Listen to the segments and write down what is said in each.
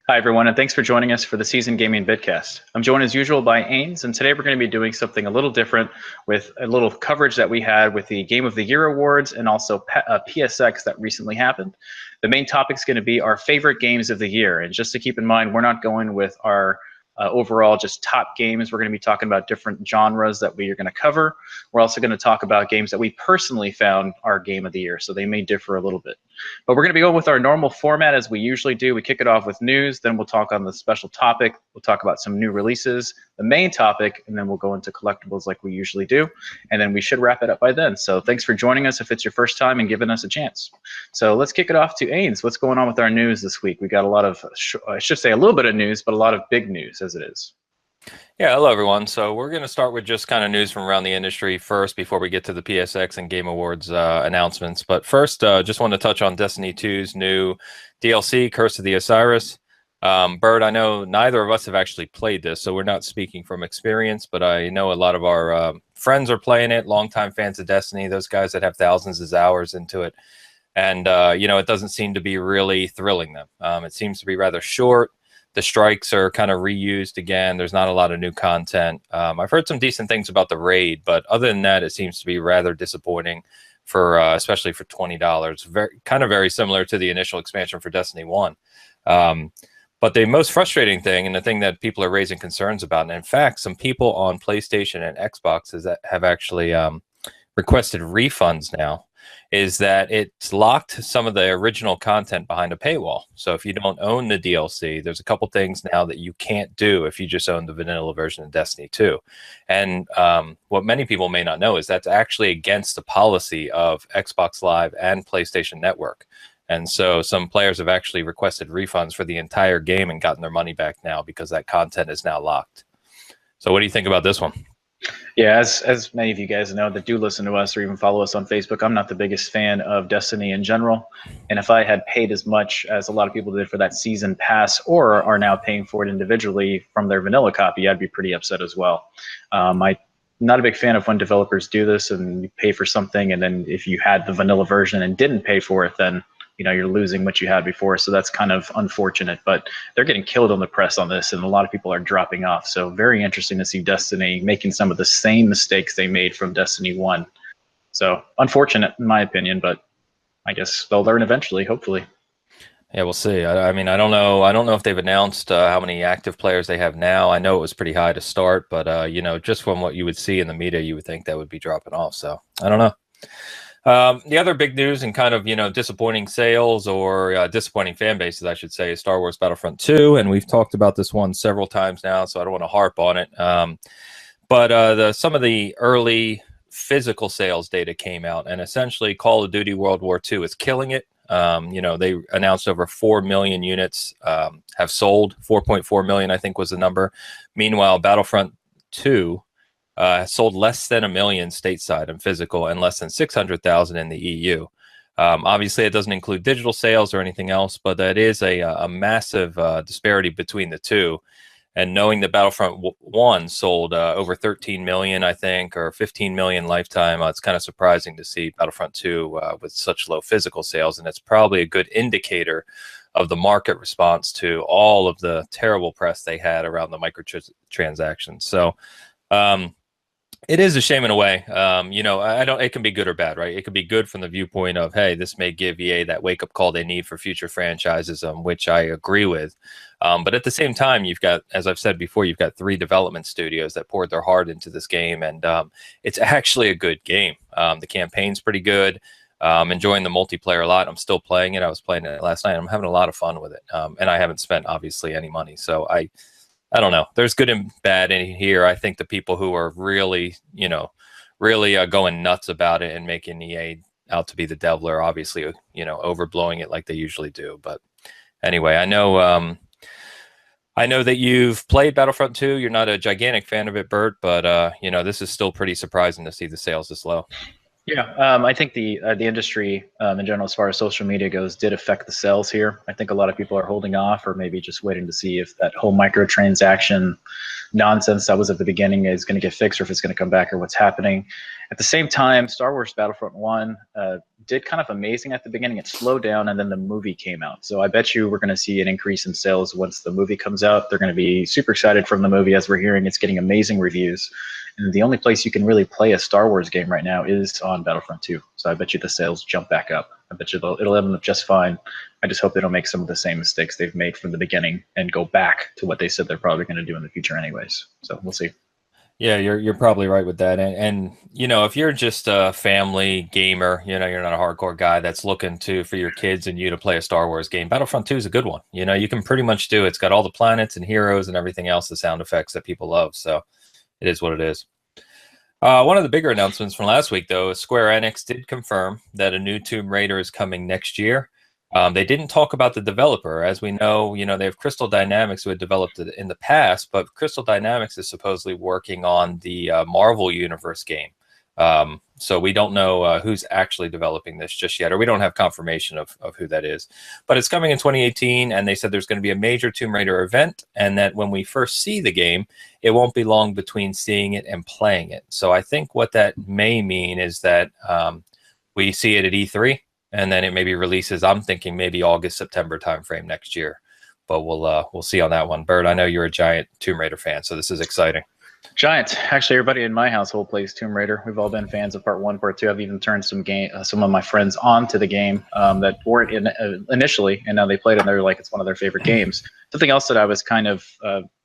Hi, everyone, and thanks for joining us for the Season Gaming Bitcast. I'm joined as usual by Ains, and today we're going to be doing something a little different with a little coverage that we had with the Game of the Year awards and also PSX that recently happened. The main topic is going to be our favorite games of the year, and just to keep in mind, we're not going with our overall just top games. We're going to be talking about different genres that we are going to cover. We're also going to talk about games that we personally found our game of the year, so they may differ a little bit. But we're going to be going with our normal format as we usually do. We kick it off with news, then we'll talk on the special topic. We'll talk about some new releases, the main topic, and then we'll go into collectibles like we usually do. And then we should wrap it up by then. So thanks for joining us if it's your first time and giving us a chance. So let's kick it off to Ains. What's going on with our news this week? We got a lot of, I should say a little bit of news, but a lot of big news as it is. Yeah, hello everyone. So we're going to start with just kind of news from around the industry first before we get to the PSX and Game Awards announcements. But first, just want to touch on Destiny 2's new DLC, Curse of the Osiris. Bird, I know neither of us have actually played this, so we're not speaking from experience, but I know a lot of our friends are playing it, longtime fans of Destiny, those guys that have thousands of hours into it. And, you know, it doesn't seem to be really thrilling them. It seems to be rather short. The strikes are kind of reused again. There's not a lot of new content. I've heard some decent things about the raid, but other than that, it seems to be rather disappointing for, especially for $20. Very similar to the initial expansion for Destiny 1. But the most frustrating thing, and the thing that people are raising concerns about, and in fact, some people on PlayStation and Xbox have actually requested refunds now, is that it's locked some of the original content behind a paywall. So if you don't own the DLC, there's a couple things now that you can't do if you just own the vanilla version of Destiny 2. And what many people may not know is that's actually against the policy of Xbox Live and PlayStation Network. And so some players have actually requested refunds for the entire game and gotten their money back now because that content is now locked. So what do you think about this one? Yeah, as many of you guys know that do listen to us or even follow us on Facebook, I'm not the biggest fan of Destiny in general. And if I had paid as much as a lot of people did for that season pass or are now paying for it individually from their vanilla copy, I'd be pretty upset as well. I'm not a big fan of when developers do this and you pay for something, and then if you had the vanilla version and didn't pay for it, then you're losing what you had before. So that's kind of unfortunate, but they're getting killed on the press on this and a lot of people are dropping off. So very interesting to see Destiny making some of the same mistakes they made from Destiny 1. So unfortunate in my opinion, but I guess they'll learn eventually, hopefully. Yeah, we'll see. I mean, I don't know. I don't know if they've announced how many active players they have now. I know it was pretty high to start, but just from what you would see in the media, you would think that would be dropping off. So I don't know. The other big news and kind of, disappointing sales or disappointing fan bases, I should say, is Star Wars Battlefront 2. And we've talked about this one several times now, so I don't want to harp on it. But some of the early physical sales data came out, and essentially Call of Duty World War II is killing it. They announced over 4 million units have sold. 4.4 million, I think, was the number. Meanwhile, Battlefront 2 sold less than 1 million stateside and physical, and less than 600,000 in the EU. Obviously, it doesn't include digital sales or anything else, but that is a massive disparity between the two. And knowing that Battlefront 1 sold over 13 million, I think, or 15 million lifetime, it's kind of surprising to see Battlefront 2 with such low physical sales. And it's probably a good indicator of the market response to all of the terrible press they had around the microtransactions. So it is a shame in a way. It can be good or bad, right? It could be good from the viewpoint of, hey, this may give EA that wake-up call they need for future franchises, which I agree with. But at the same time, you've got, as I've said before, you've got 3 development studios that poured their heart into this game, and it's actually a good game. The campaign's pretty good. I'm enjoying the multiplayer a lot. I'm still playing it. I was playing it last night. I'm having a lot of fun with it, and I haven't spent, obviously, any money. So I don't know. There's good and bad in here. I think the people who are really going nuts about it and making EA out to be the devil are obviously, overblowing it like they usually do. But anyway, I know that you've played Battlefront 2. You're not a gigantic fan of it, Bert, but this is still pretty surprising to see the sales this low. Yeah, I think the industry in general, as far as social media goes, did affect the sales here. I think a lot of people are holding off or maybe just waiting to see if that whole microtransaction nonsense that was at the beginning is going to get fixed or if it's going to come back or what's happening. At the same time, Star Wars Battlefront 1, did kind of amazing at the beginning. It slowed down, and then the movie came out. So I bet you we're going to see an increase in sales once the movie comes out. They're going to be super excited from the movie, as we're hearing it's getting amazing reviews. And the only place you can really play a Star Wars game right now is on Battlefront 2. So I bet you the sales jump back up. I bet you it'll end up just fine. I just hope they don't make some of the same mistakes they've made from the beginning and go back to what they said they're probably going to do in the future anyways. So we'll see. Yeah, you're probably right with that. And you know, if you're just a family gamer, you know, you're not a hardcore guy that's looking for your kids and you to play a Star Wars game, Battlefront 2 is a good one. You know, you can pretty much do it. It's got all the planets and heroes and everything else, the sound effects that people love. So it is what it is. One of the bigger announcements from last week, though, is Square Enix did confirm that a new Tomb Raider is coming next year. They didn't talk about the developer. As we know, you know, they have Crystal Dynamics, who had developed it in the past, but Crystal Dynamics is supposedly working on the Marvel Universe game. So we don't know who's actually developing this just yet, or we don't have confirmation of who that is. But it's coming in 2018, and they said there's going to be a major Tomb Raider event, and that when we first see the game, it won't be long between seeing it and playing it. So I think what that may mean is that we see it at E3, and then it maybe releases, I'm thinking maybe August, September timeframe next year. But we'll see on that one. Bert, I know you're a giant Tomb Raider fan, so this is exciting. Giant. Actually, everybody in my household plays Tomb Raider. We've all been fans of Part 1, Part 2. I've even turned some of my friends onto the game that weren't in initially, and now they played it and they're like, it's one of their favorite games. Something else that I was kind of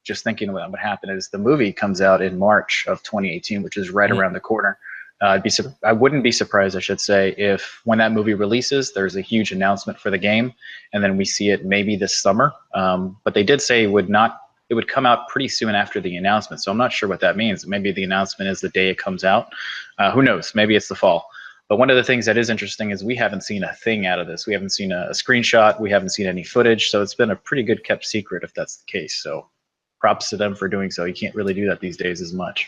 just thinking about what happened is the movie comes out in March of 2018, which is right around the corner. I wouldn't be surprised, I should say, if when that movie releases, there's a huge announcement for the game, and then we see it maybe this summer. But they did say it would come out pretty soon after the announcement. So I'm not sure what that means. Maybe the announcement is the day it comes out. Who knows? Maybe it's the fall. But one of the things that is interesting is we haven't seen a thing out of this. We haven't seen a screenshot. We haven't seen any footage. So it's been a pretty good kept secret if that's the case. So props to them for doing so. You can't really do that these days as much.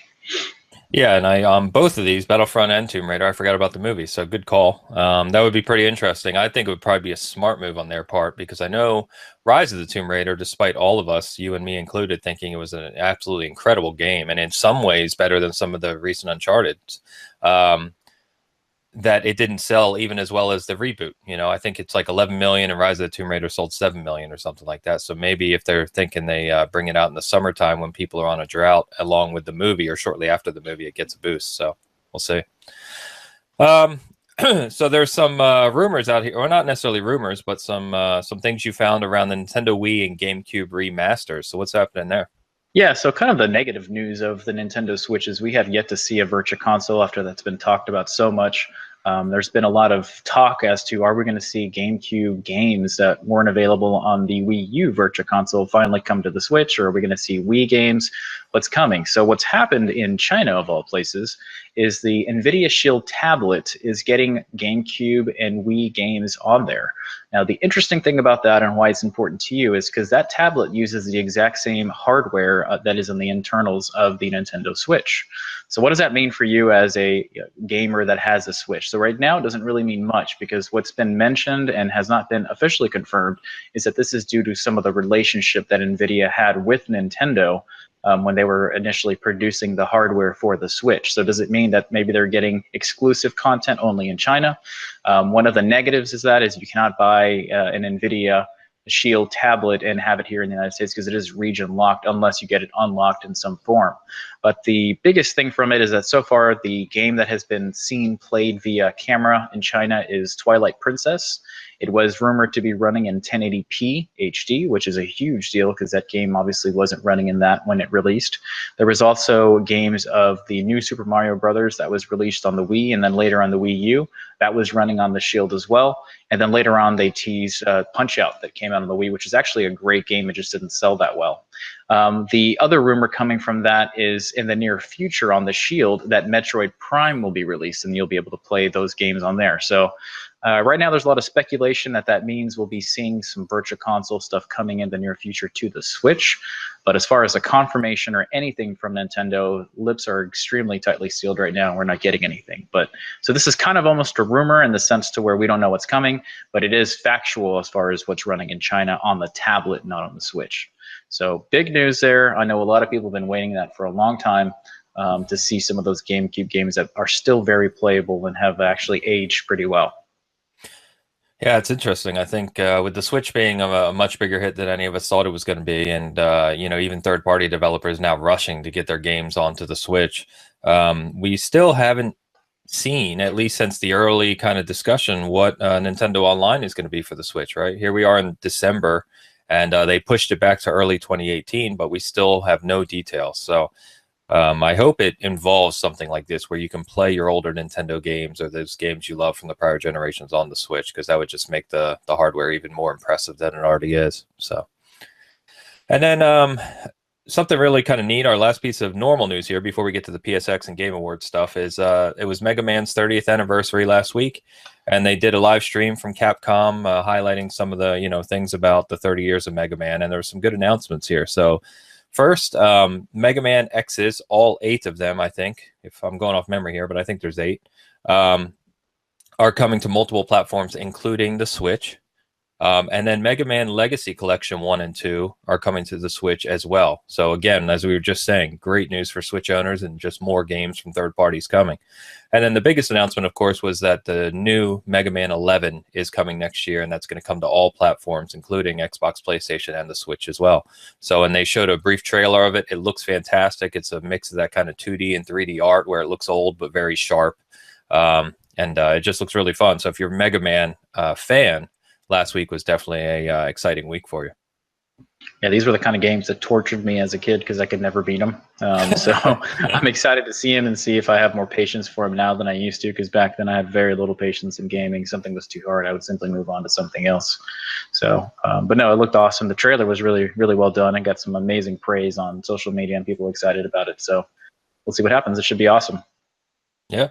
Yeah, and I both of these, Battlefront and Tomb Raider, I forgot about the movie, so good call. That would be pretty interesting. I think it would probably be a smart move on their part, because I know Rise of the Tomb Raider, despite all of us, you and me included, thinking it was an absolutely incredible game, and in some ways better than some of the recent Uncharted, that it didn't sell even as well as the reboot. You know, I think it's like 11 million and Rise of the Tomb Raider sold 7 million or something like that. So maybe if they're thinking they bring it out in the summertime when people are on a drought along with the movie, or shortly after the movie, it gets a boost. So we'll see. So there's some rumors out here, or not necessarily rumors, but some things you found around the Nintendo Wii and GameCube remasters. So what's happening there? Yeah, so kind of the negative news of the Nintendo Switch is we have yet to see a Virtua Console after that's been talked about so much. There's been a lot of talk as to, are we going to see GameCube games that weren't available on the Wii U Virtua Console finally come to the Switch, or are we going to see Wii games? What's coming? So what's happened in China, of all places, is the NVIDIA Shield tablet is getting GameCube and Wii games on there. Now, the interesting thing about that and why it's important to you is because that tablet uses the exact same hardware that is in the internals of the Nintendo Switch. So what does that mean for you as a gamer that has a Switch? So right now, it doesn't really mean much, because what's been mentioned and has not been officially confirmed is that this is due to some of the relationship that NVIDIA had with Nintendo when they were initially producing the hardware for the Switch. So does it mean that maybe they're getting exclusive content only in China? One of the negatives is that you cannot buy an NVIDIA Shield tablet and have it here in the United States, because it is region locked unless you get it unlocked in some form. But the biggest thing from it is that so far the game that has been seen played via camera in China is Twilight Princess. It was rumored to be running in 1080p HD, which is a huge deal because that game obviously wasn't running in that when it released. There was also games of the new Super Mario Brothers that was released on the Wii, and then later on the Wii U. That was running on the Shield as well. And then later on they teased Punch-Out that came out on the Wii, which is actually a great game. It just didn't sell that well. The other rumor coming from that is in the near future on the Shield that Metroid Prime will be released, and you'll be able to play those games on there. So right now there's a lot of speculation that means we'll be seeing some Virtua Console stuff coming in the near future to the Switch. But as far as a confirmation or anything from Nintendo, lips are extremely tightly sealed right now, and we're not getting anything. But so this is kind of almost a rumor in the sense to where we don't know what's coming, but it is factual as far as what's running in China on the tablet, not on the Switch. So big news there. I know a lot of people have been waiting that for a long time to see some of those GameCube games that are still very playable and have actually aged pretty well. Yeah, it's interesting. I think with the Switch being a much bigger hit than any of us thought it was going to be, and even third-party developers now rushing to get their games onto the Switch, we still haven't seen, at least since the early kind of discussion, what Nintendo Online is going to be for the Switch. Right here, we are in December, and they pushed it back to early 2018, but we still have no details. So I hope it involves something like this where you can play your older Nintendo games or those games you love from the prior generations on the Switch, because that would just make the hardware even more impressive than it already is. So, and then something really kind of neat. Our last piece of normal news here before we get to the PSX and Game Awards stuff is it was Mega Man's 30th anniversary last week, and they did a live stream from Capcom highlighting some of the things about the 30 years of Mega Man, and there were some good announcements here. So. First, Mega Man X's, all 8 of them, I think, if I'm going off memory here, but I think there's 8, are coming to multiple platforms, including the Switch. And then Mega Man Legacy Collection 1 and 2 are coming to the Switch as well. So again, as we were just saying, great news for Switch owners and just more games from third parties coming. And then the biggest announcement, of course, was that the new Mega Man 11 is coming next year, and that's going to come to all platforms, including Xbox, PlayStation, and the Switch as well. So, and they showed a brief trailer of it. It looks fantastic. It's a mix of that kind of 2D and 3D art where it looks old but very sharp. And it just looks really fun. So if you're a Mega Man fan, last week was definitely a exciting week for you. Yeah, these were the kind of games that tortured me as a kid because I could never beat them. So I'm excited to see him and see if I have more patience for him now than I used to, because back then I had very little patience in gaming. Something was too hard, I would simply move on to something else. So, but no, it looked awesome. The trailer was really, really well done and got some amazing praise on social media, and people excited about it. So we'll see what happens. It should be awesome. Yeah.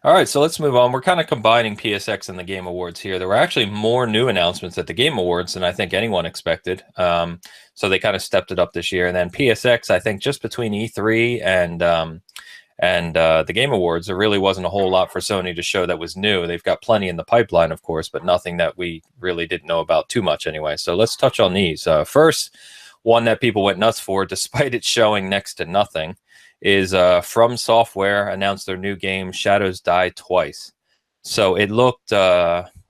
All right, so let's move on. We're kind of combining PSX and the Game Awards here. There were actually more new announcements at the Game Awards than I think anyone expected. So they kind of stepped it up this year. And then PSX, I think just between E3 and the Game Awards, there really wasn't a whole lot for Sony to show that was new. They've got plenty in the pipeline, of course, but nothing that we really didn't know about too much anyway. So let's touch on these. First, one that people went nuts for, despite it showing next to nothing, is From Software announced their new game Shadows Die Twice. So it looked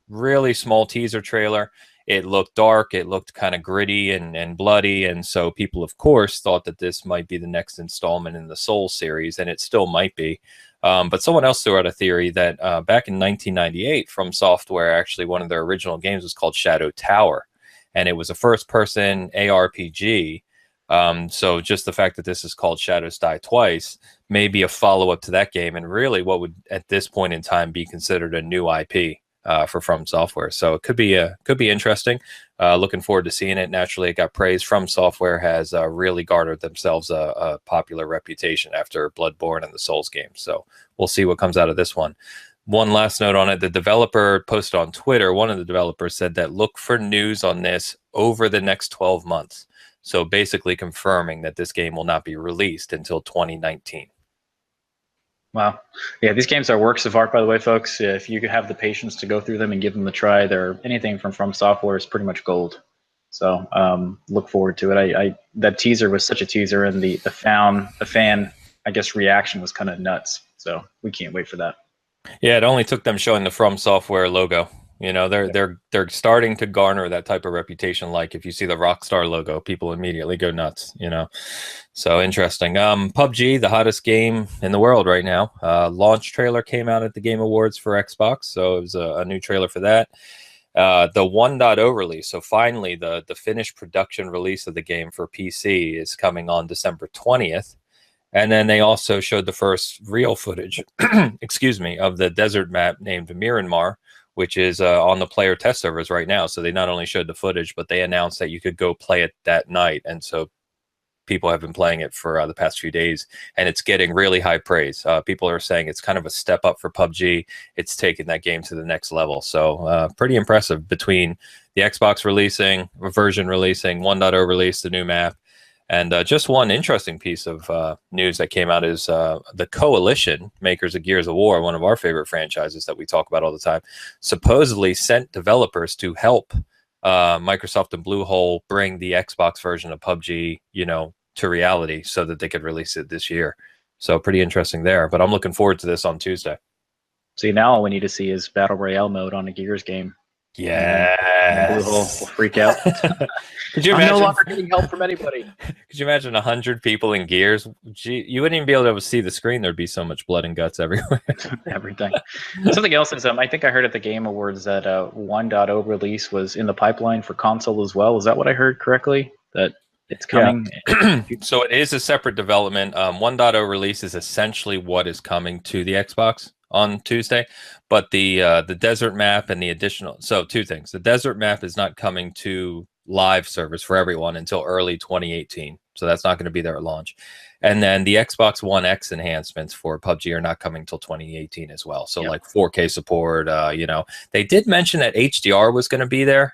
really small teaser trailer. It looked dark. It looked kind of gritty and bloody. And so people, of course, thought that this might be the next installment in the Soul series, and it still might be. But someone else threw out a theory that back in 1998, From Software, actually one of their original games was called Shadow Tower, and it was a first-person ARPG. So just the fact that this is called Shadows Die Twice may be a follow-up to that game, and really what would at this point in time be considered a new IP for From Software. So it could be interesting. Looking forward to seeing it. Naturally, it got praise. From Software has really garnered themselves a popular reputation after Bloodborne and the Souls games. So we'll see what comes out of this one. One last note on it. The developer posted on Twitter, one of the developers said that look for news on this over the next 12 months. So basically confirming that this game will not be released until 2019. Wow. Yeah, these games are works of art, by the way, folks. If you have the patience to go through them and give them a try, they're anything from Software is pretty much gold. So look forward to it. That teaser was such a teaser, and the fan, I guess, reaction was kind of nuts. So we can't wait for that. Yeah, it only took them showing the From Software logo. They're starting to garner that type of reputation. Like if you see the Rockstar logo, people immediately go nuts. So interesting. PUBG, the hottest game in the world right now. Launch trailer came out at the Game Awards for Xbox, so it was a new trailer for that. The 1.0 release, so finally the finished production release of the game for PC is coming on December 20th. And then they also showed the first real footage, excuse me, of the desert map named Miramar, which is on the player test servers right now. So they not only showed the footage, but they announced that you could go play it that night. And so people have been playing it for the past few days, and it's getting really high praise. People are saying it's kind of a step up for PUBG. It's taken that game to the next level. So pretty impressive between the Xbox version releasing, 1.0 release, the new map. And just one interesting piece of news that came out is the Coalition, makers of Gears of War, one of our favorite franchises that we talk about all the time, supposedly sent developers to help Microsoft and Bluehole bring the Xbox version of PUBG, to reality so that they could release it this year. So pretty interesting there. But I'm looking forward to this on Tuesday. See, now all we need to see is Battle Royale mode on a Gears game. And then Blue Hole will Yes. freak out. Could you I'm imagine? no longer getting help from anybody. Could you imagine 100 people in gears? Gee, you wouldn't even be able to see the screen. There'd be so much blood and guts everywhere. Everything. Something else is I think I heard at the Game Awards that 1.0 release was in the pipeline for console as well. Is that what I heard correctly? That it's coming? So it is a separate development. 1.0 release is essentially what is coming to the Xbox on Tuesday, but the desert map and the additional. So two things: the desert map is not coming to live service for everyone until early 2018. So that's not going to be there at launch. And then the Xbox One X enhancements for PUBG are not coming till 2018 as well. So like 4K support. They did mention that HDR was going to be there.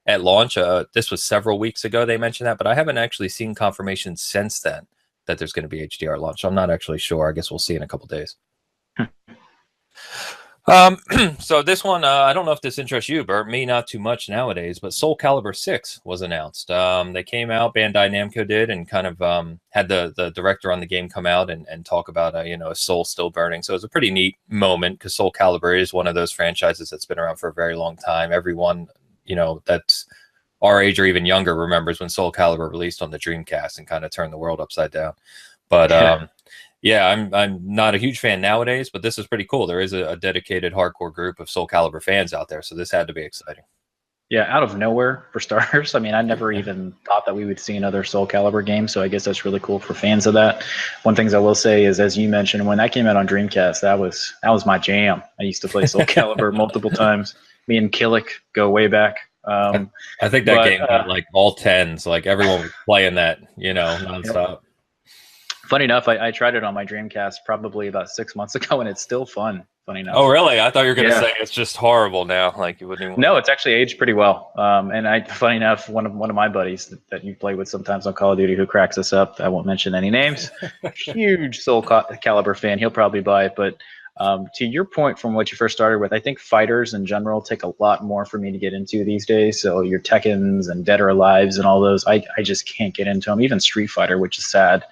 At launch. This was several weeks ago they mentioned that, but I haven't actually seen confirmation since then that there's going to be HDR launch. So I'm not actually sure. I guess we'll see in a couple days. So this one, I don't know if this interests you, Bert. Me, not too much nowadays, but Soul Calibur 6 was announced. They came out, Bandai Namco did, and kind of had the director on the game come out and talk about, a soul still burning. So it was a pretty neat moment because Soul Calibur is one of those franchises that's been around for a very long time. Everyone, that's our age or even younger remembers when Soul Calibur released on the Dreamcast and kind of turned the world upside down. But I'm not a huge fan nowadays, but this is pretty cool. There is a dedicated hardcore group of Soul Calibur fans out there, so this had to be exciting. Yeah, out of nowhere for starters. I mean, I never even thought that we would see another Soul Calibur game, so I guess that's really cool for fans of that. One thing I will say is, as you mentioned, when that came out on Dreamcast, that was my jam. I used to play Soul Calibur multiple times. Me and Killick go way back. I think that game got like all tens. Like everyone was playing that, nonstop. Funny enough, I tried it on my Dreamcast probably about 6 months ago, and it's still fun. Funny enough. Oh, really? I thought you were going to say it's just horrible now. Like you wouldn't even. No, it's actually aged pretty well. Funny enough, one of my buddies that you play with sometimes on Call of Duty who cracks us up. I won't mention any names. Huge Soul Calibur fan. He'll probably buy it. But to your point from what you first started with, I think fighters in general take a lot more for me to get into these days. So your Tekkens and Dead or Alives and all those, I just can't get into them. Even Street Fighter, which is sad.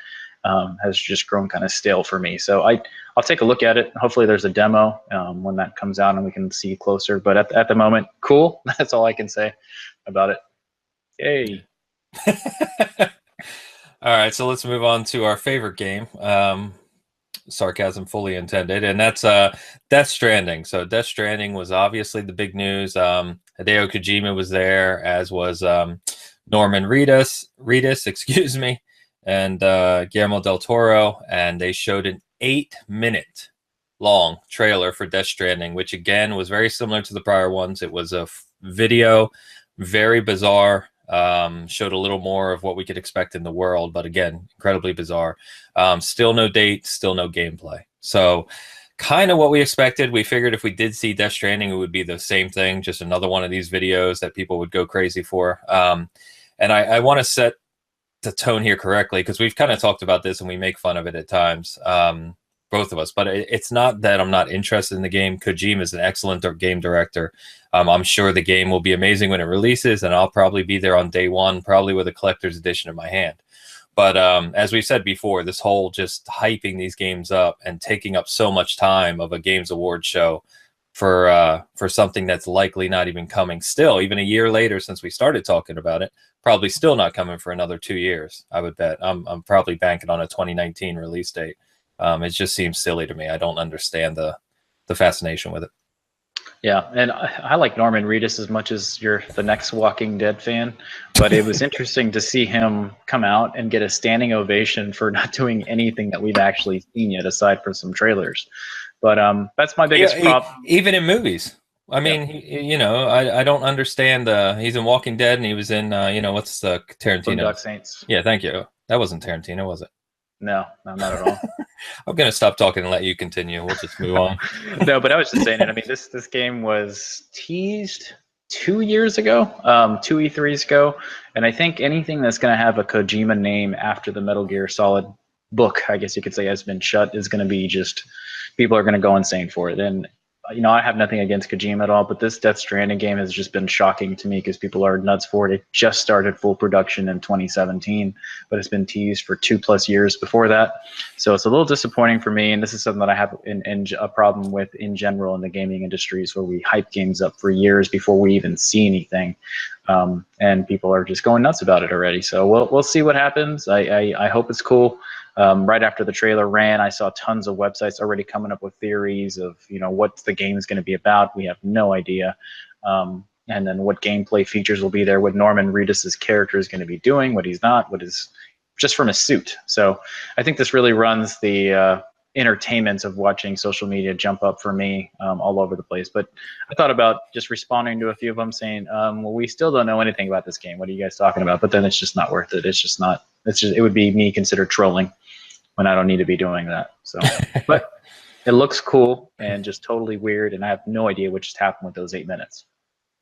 Has just grown kind of stale for me. So I'll take a look at it. Hopefully there's a demo when that comes out and we can see closer. But at the moment, cool. That's all I can say about it. Yay. All right, so let's move on to our favorite game. Sarcasm fully intended, and that's Death Stranding. So Death Stranding was obviously the big news. Hideo Kojima was there, as was Norman Reedus, excuse me, and Guillermo del Toro, and they showed an 8-minute long trailer for Death Stranding, which again was very similar to the prior ones. It was a video, very bizarre, showed a little more of what we could expect in the world, but again, incredibly bizarre. Still no date, still no gameplay. So kind of what we expected. We figured if we did see Death Stranding, it would be the same thing, just another one of these videos that people would go crazy for. And I want to set the tone here correctly, because we've kind of talked about this and we make fun of it at times, both of us, but it's not that I'm not interested in the game. Kojima is an excellent game director. I'm sure the game will be amazing when it releases, and I'll probably be there on day one, probably with a collector's edition in my hand. But as we've said before, this whole just hyping these games up and taking up so much time of a Games Awards show for something that's likely not even coming still, even a year later since we started talking about it, probably still not coming for another 2 years, I would bet. I'm probably banking on a 2019 release date. It just seems silly to me. I don't understand the fascination with it. Yeah, and I like Norman Reedus as much as you're the next Walking Dead fan, but it was interesting to see him come out and get a standing ovation for not doing anything that we've actually seen yet, aside from some trailers. But that's my biggest problem. Even in movies. I mean, I don't understand. He's in Walking Dead, and he was in, what's the Tarantino? Boondock Saints. Yeah, thank you. That wasn't Tarantino, was it? No, not at all. I'm going to stop talking and let you continue. We'll just move on. No, but I was just saying it. I mean, this game was teased 2 years ago, 2 E3s ago, and I think anything that's going to have a Kojima name after the Metal Gear Solid book, I guess you could say, has been shut, is going to be just, people are going to go insane for it. And I have nothing against Kojima at all, but this Death Stranding game has just been shocking to me because people are nuts for it. It just started full production in 2017, but it's been teased for 2+ years before that. So it's a little disappointing for me, and this is something that I have in a problem with in general in the gaming industries, where we hype games up for years before we even see anything, and people are just going nuts about it already. So we'll see what happens. I hope it's cool. Right after the trailer ran, I saw tons of websites already coming up with theories of, what the game is going to be about. We have no idea. And then what gameplay features will be there, what Norman Reedus' character is going to be doing, what he's not, what is just from his suit. So I think this really runs the entertainment of watching social media jump up for me all over the place. But I thought about just responding to a few of them saying, well, we still don't know anything about this game. What are you guys talking about? But then it's just not worth it. It would be me considered trolling when I don't need to be doing that. So, but it looks cool and just totally weird, and I have no idea what just happened with those 8 minutes.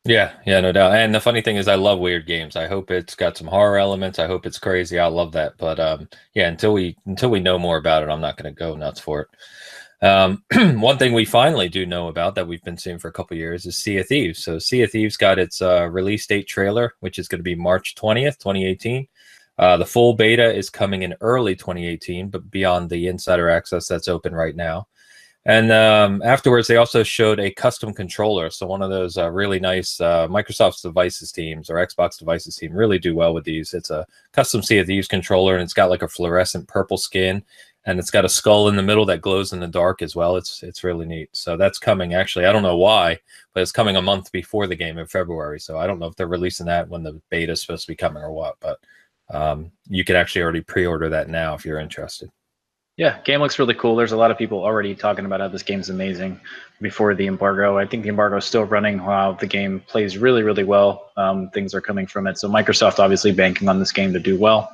Yeah, no doubt. And the funny thing is, I love weird games. I hope it's got some horror elements. I hope it's crazy. I love that. But yeah, until we know more about it, I'm not going to go nuts for it. One thing we finally do know about that we've been seeing for a couple of years is Sea of Thieves. So Sea of Thieves got its release date trailer, which is going to be March 20th, 2018. The full beta is coming in early 2018, but beyond the insider access that's open right now. And afterwards, they also showed a custom controller. So one of those really nice Microsoft's devices teams or Xbox devices team really do well with these. It's a custom Sea of Thieves controller, and it's got like a fluorescent purple skin, and it's got a skull in the middle that glows in the dark as well. It's really neat. So that's coming, actually. I don't know why, but it's coming a month before the game in February. So I don't know if they're releasing that when the beta is supposed to be coming or what, but you can actually already pre-order that now if you're interested. Yeah, game looks really cool. There's a lot of people already talking about how this game's amazing before the embargo. I think the embargo is still running while the game plays really, really well. Things are coming from it. So Microsoft obviously banking on this game to do well.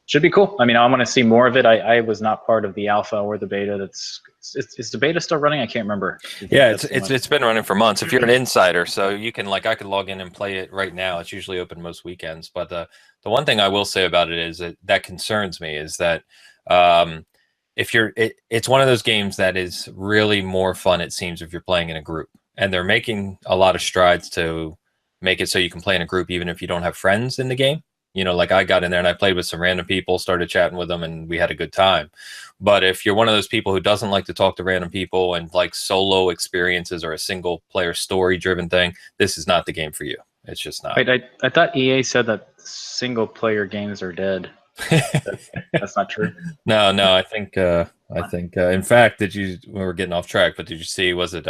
Should be cool. I mean, I want to see more of it. I was not part of the alpha or the beta. Is the beta still running? I can't remember. Yeah, it's been running for months. If you're an insider, so you can I could log in and play it right now. It's usually open most weekends. But the one thing I will say about it is that concerns me is that if it's one of those games that is really more fun, it seems, if you're playing in a group, and they're making a lot of strides to make it so you can play in a group even if you don't have friends in the game. Like I got in there and I played with some random people, started chatting with them, and we had a good time. But if you're one of those people who doesn't like to talk to random people and like solo experiences or a single player story driven thing, this is not the game for you. It's just not. Wait, I thought EA said that single player games are dead. That's not true. No, I think in fact, we were getting off track, but did you see, was it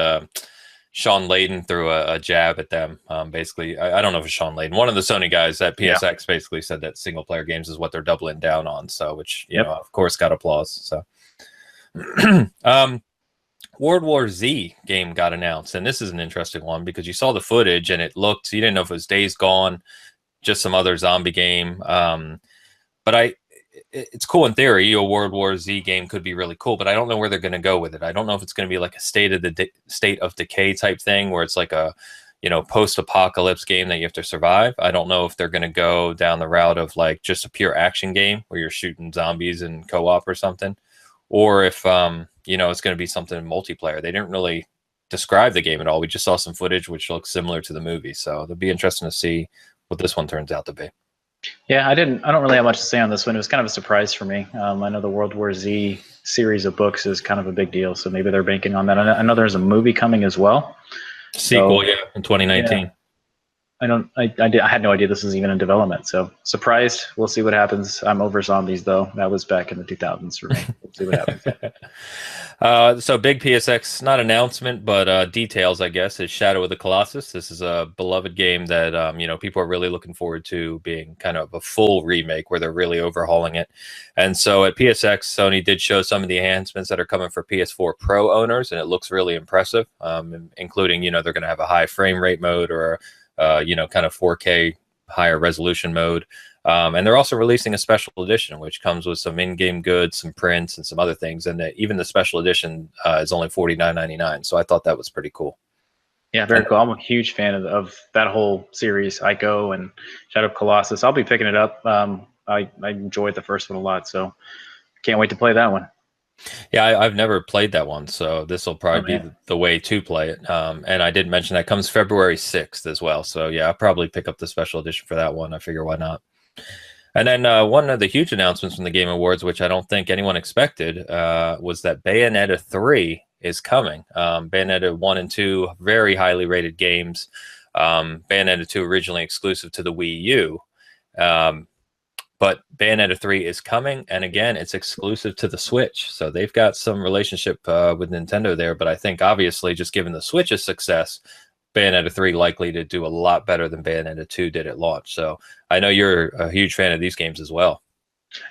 Sean Layden threw a jab at them? Basically, I don't know if it's Sean Layden, one of the Sony guys at PSX, basically said that single player games is what they're doubling down on. So, which you know, of course, got applause. So, World War Z game got announced, and this is an interesting one because you saw the footage and it looked, you didn't know if it was Days Gone, just some other zombie game. But it's cool in theory. A World War Z game could be really cool, but I don't know where they're going to go with it. I don't know if it's going to be like a state of decay type thing where it's like a, post-apocalypse game that you have to survive. I don't know if they're going to go down the route of like just a pure action game where you're shooting zombies in co-op or something, or if it's going to be something in multiplayer. They didn't really describe the game at all. We just saw some footage which looks similar to the movie, so it'll be interesting to see what this one turns out to be. Yeah, I don't really have much to say on this one. It was kind of a surprise for me. I know the World War Z series of books is kind of a big deal, so maybe they're banking on that. I know there's a movie coming as well. Sequel, in 2019. Yeah. I had no idea this was even in development. So surprised. We'll see what happens. I'm over zombies though. That was back in the 2000s for me. We'll see what happens. So big PSX, not announcement, but details, I guess, is Shadow of the Colossus. This is a beloved game that people are really looking forward to being kind of a full remake where they're really overhauling it. And so at PSX, Sony did show some of the enhancements that are coming for PS4 Pro owners, and it looks really impressive, including they're going to have a high frame rate mode or kind of 4K higher resolution mode. And they're also releasing a special edition, which comes with some in-game goods, some prints, and some other things. And even the special edition is only $49.99. So I thought that was pretty cool. Yeah, very cool. I'm a huge fan of that whole series, Ico and Shadow of Colossus. I'll be picking it up. I enjoyed the first one a lot, so can't wait to play that one. Yeah, I've never played that one, so this will Oh probably be man. the way to play it. And I did mention that comes February 6th as well. So yeah, I'll probably pick up the special edition for that one. I figure why not. And then one of the huge announcements from the Game Awards, which I don't think anyone expected, was that Bayonetta 3 is coming. Bayonetta 1 and 2, very highly rated games. Bayonetta 2 originally exclusive to the Wii U. But Bayonetta 3 is coming, and again, it's exclusive to the Switch. So they've got some relationship with Nintendo there. But I think, obviously, just given the Switch's success, Bayonetta 3 likely to do a lot better than Bayonetta 2 did at launch. So I know you're a huge fan of these games as well.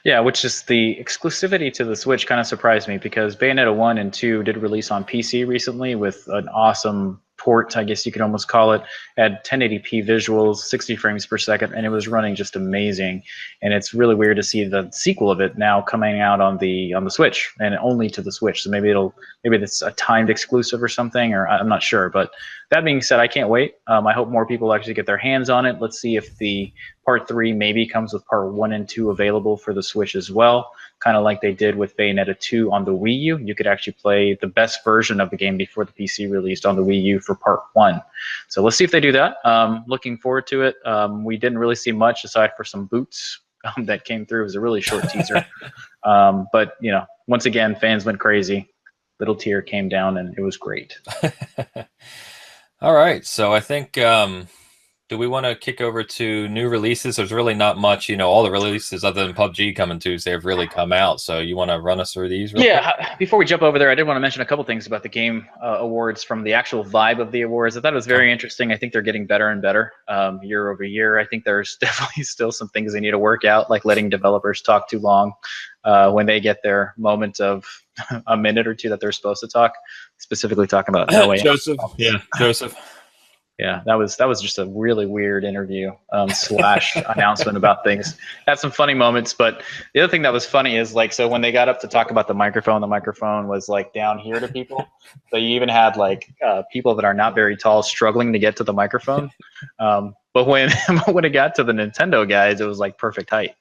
Yeah, which is the exclusivity to the Switch kind of surprised me because Bayonetta 1 and 2 did release on PC recently with an awesome port, I guess you could almost call it. Had 1080p visuals, 60 frames per second, and it was running just amazing. And it's really weird to see the sequel of it now coming out on the Switch and only to the Switch. So maybe it's a timed exclusive or something, or I'm not sure. But that being said, I can't wait. I hope more people actually get their hands on it. Let's see if the Part 3 maybe comes with Part 1 and 2 available for the Switch as well, kind of like they did with Bayonetta 2 on the Wii U. You could actually play the best version of the game before the PC released on the Wii U for Part 1. So let's see if they do that. Looking forward to it. We didn't really see much aside for some boots that came through. It was a really short teaser. But, once again, fans went crazy. Little tear came down, and it was great. All right. So I think, do we want to kick over to new releases? There's really not much, all the releases other than PUBG coming Tuesday have really come out. So you want to run us through these real quick? Before we jump over there, I did want to mention a couple things about the Game Awards from the actual vibe of the awards. I thought it was very interesting. I think they're getting better and better year over year. I think there's definitely still some things they need to work out, like letting developers talk too long when they get their moment of a minute or two that they're supposed to talk, specifically talking about No Way Out. Joseph. Yeah, Joseph. Yeah, that was just a really weird interview slash announcement about things. Had some funny moments, but the other thing that was funny is so when they got up to talk about the microphone was down here to people. So you even had people that are not very tall struggling to get to the microphone. But when when it got to the Nintendo guys, it was perfect height.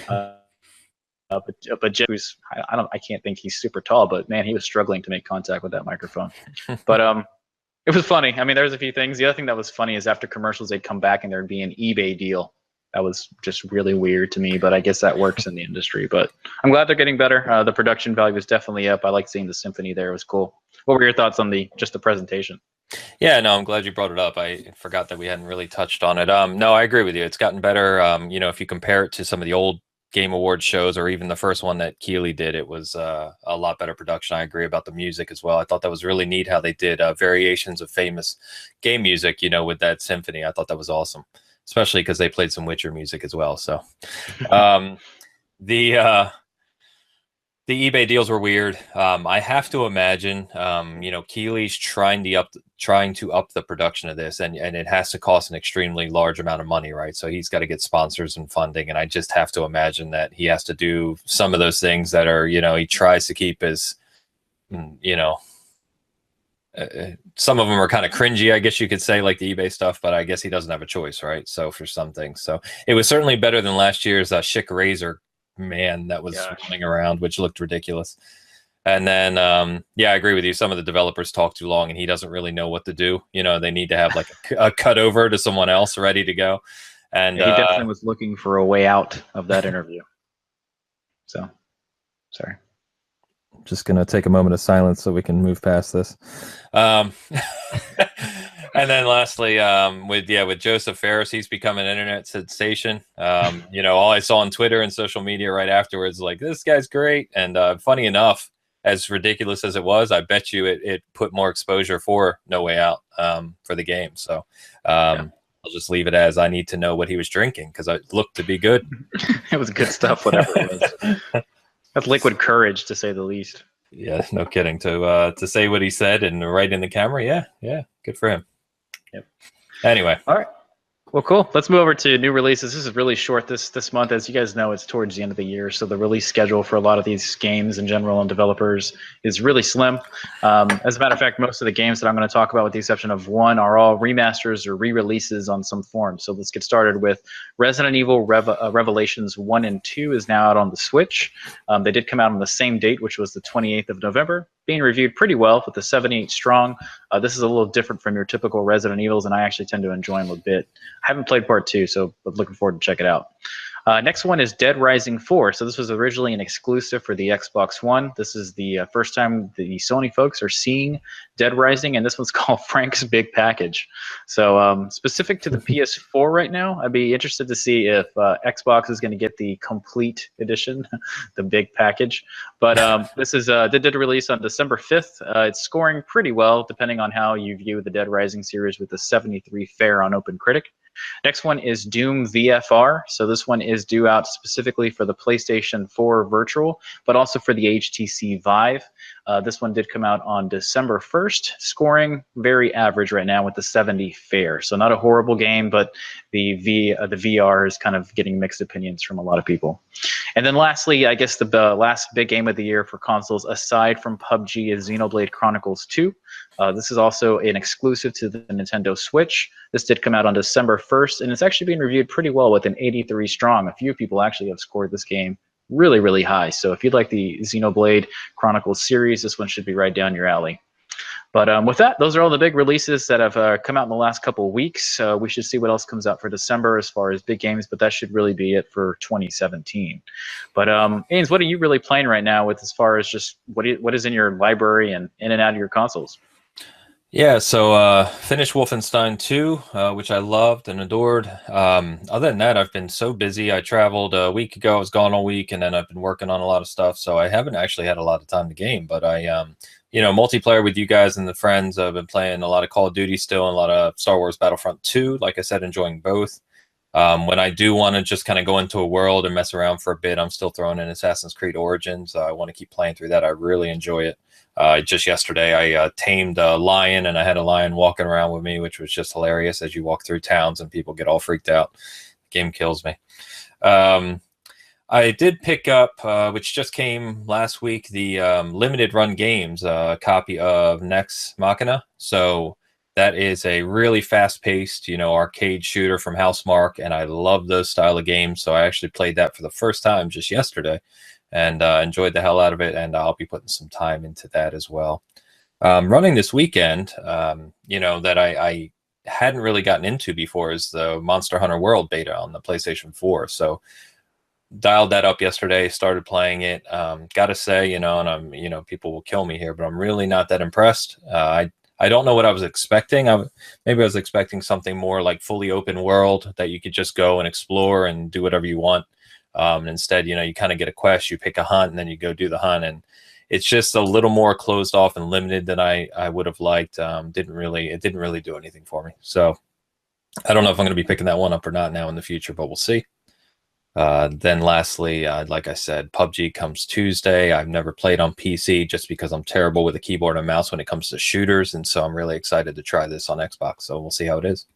But Jeff, who's I can't think he's super tall, but man, he was struggling to make contact with that microphone. But it was funny. I mean, there's a few things. The other thing that was funny is after commercials, they'd come back and there'd be an eBay deal. That was just really weird to me, but I guess that works in the industry. But I'm glad they're getting better. The production value was definitely up. I liked seeing the symphony there. It was cool. What were your thoughts on just the presentation? Yeah, no, I'm glad you brought it up. I forgot that we hadn't really touched on it. No, I agree with you. It's gotten better. If you compare it to some of the old Game Awards shows or even the first one that Keighley did, it was a lot better production. I agree about the music as well. I thought that was really neat how they did variations of famous game music, with that symphony. I thought that was awesome, especially because they played some Witcher music as well. So the eBay deals were weird. I have to imagine, Keighley's trying to up the production of this, and it has to cost an extremely large amount of money, right? So he's got to get sponsors and funding, and I just have to imagine that he has to do some of those things that are, he tries to keep as, some of them are kind of cringy, I guess you could say, like the eBay stuff, but I guess he doesn't have a choice, right? So for some things, so it was certainly better than last year's Schick Razor man that was running around, which looked ridiculous. And then I agree with you, some of the developers talk too long and he doesn't really know what to do. They need to have a cut over to someone else ready to go. And he definitely was looking for a way out of that interview. So sorry, just gonna take a moment of silence so we can move past this. And then lastly, with Joseph Ferris, he's become an internet sensation. All I saw on Twitter and social media right afterwards, this guy's great. And funny enough, as ridiculous as it was, I bet you it put more exposure for No Way Out for the game. So I'll just leave it as I need to know what he was drinking because it looked to be good. It was good stuff, whatever it was. That's liquid courage, to say the least. Yeah, no kidding. To say what he said and right in the camera, yeah, good for him. Yep. Anyway, all right. Well, cool. Let's move over to new releases. This is really short this month. As you guys know, it's towards the end of the year, so the release schedule for a lot of these games in general and developers is really slim. As a matter of fact, most of the games that I'm going to talk about, with the exception of one, are all remasters or re-releases on some form. So let's get started with Resident Evil Revelations 1 and 2 is now out on the Switch. They did come out on the same date, which was the 28th of November. Being reviewed pretty well with the 78 strong. This is a little different from your typical Resident Evils, and I actually tend to enjoy them a bit. I haven't played part 2, so I'm looking forward to check it out. Next one is Dead Rising 4. So this was originally an exclusive for the Xbox One. This is the first time the Sony folks are seeing Dead Rising, and this one's called Frank's Big Package. So specific to the PS4 right now, I'd be interested to see if Xbox is going to get the complete edition, the big package. But this is did release on December 5th. It's scoring pretty well, depending on how you view the Dead Rising series, with a 73 fair on OpenCritic. Next one is Doom VFR. So this one is due out specifically for the PlayStation 4 Virtual, but also for the HTC Vive. This one did come out on December 1st, scoring very average right now with the 70 fair. So not a horrible game, but the VR is kind of getting mixed opinions from a lot of people. And then lastly, I guess the last big game of the year for consoles, aside from PUBG, is Xenoblade Chronicles 2. This is also an exclusive to the Nintendo Switch. This did come out on December 1st, and it's actually being reviewed pretty well with an 83 strong. A few people actually have scored this game really, really high. So if you'd like the Xenoblade Chronicles series, this one should be right down your alley. But with that, those are all the big releases that have come out in the last couple of weeks. We should see what else comes out for December as far as big games, but that should really be it for 2017. But Ains, what are you really playing right now with as far as just what is in your library and in and out of your consoles? Yeah, so finished Wolfenstein 2, which I loved and adored. Other than that, I've been so busy. I traveled a week ago. I was gone all week, and then I've been working on a lot of stuff. So I haven't actually had a lot of time to game. But multiplayer with you guys and the friends. I've been playing a lot of Call of Duty still, and a lot of Star Wars Battlefront 2. Like I said, enjoying both. When I do want to just kind of go into a world and mess around for a bit, I'm still throwing in Assassin's Creed Origins. I want to keep playing through that. I really enjoy it. Just yesterday, I tamed a lion, and I had a lion walking around with me, which was just hilarious as you walk through towns and people get all freaked out. The game kills me. I did pick up, which just came last week, the limited run games copy of Nex Machina. So that is a really fast-paced, arcade shooter from Housemarque, and I love those style of games. So I actually played that for the first time just yesterday, and enjoyed the hell out of it. And I'll be putting some time into that as well. Running this weekend, that I hadn't really gotten into before, is the Monster Hunter World beta on the PlayStation 4. So dialed that up yesterday, started playing it. Gotta say, and I'm, people will kill me here, but I'm really not that impressed. I don't know what I was expecting. Maybe I was expecting something more like fully open world that you could just go and explore and do whatever you want. Instead, you kind of get a quest, you pick a hunt, and then you go do the hunt. And it's just a little more closed off and limited than I would have liked. It didn't really do anything for me. So I don't know if I'm going to be picking that one up or not now in the future, but we'll see. Then lastly, like I said, PUBG comes Tuesday. I've never played on PC just because I'm terrible with a keyboard and mouse when it comes to shooters. And so I'm really excited to try this on Xbox. So we'll see how it is.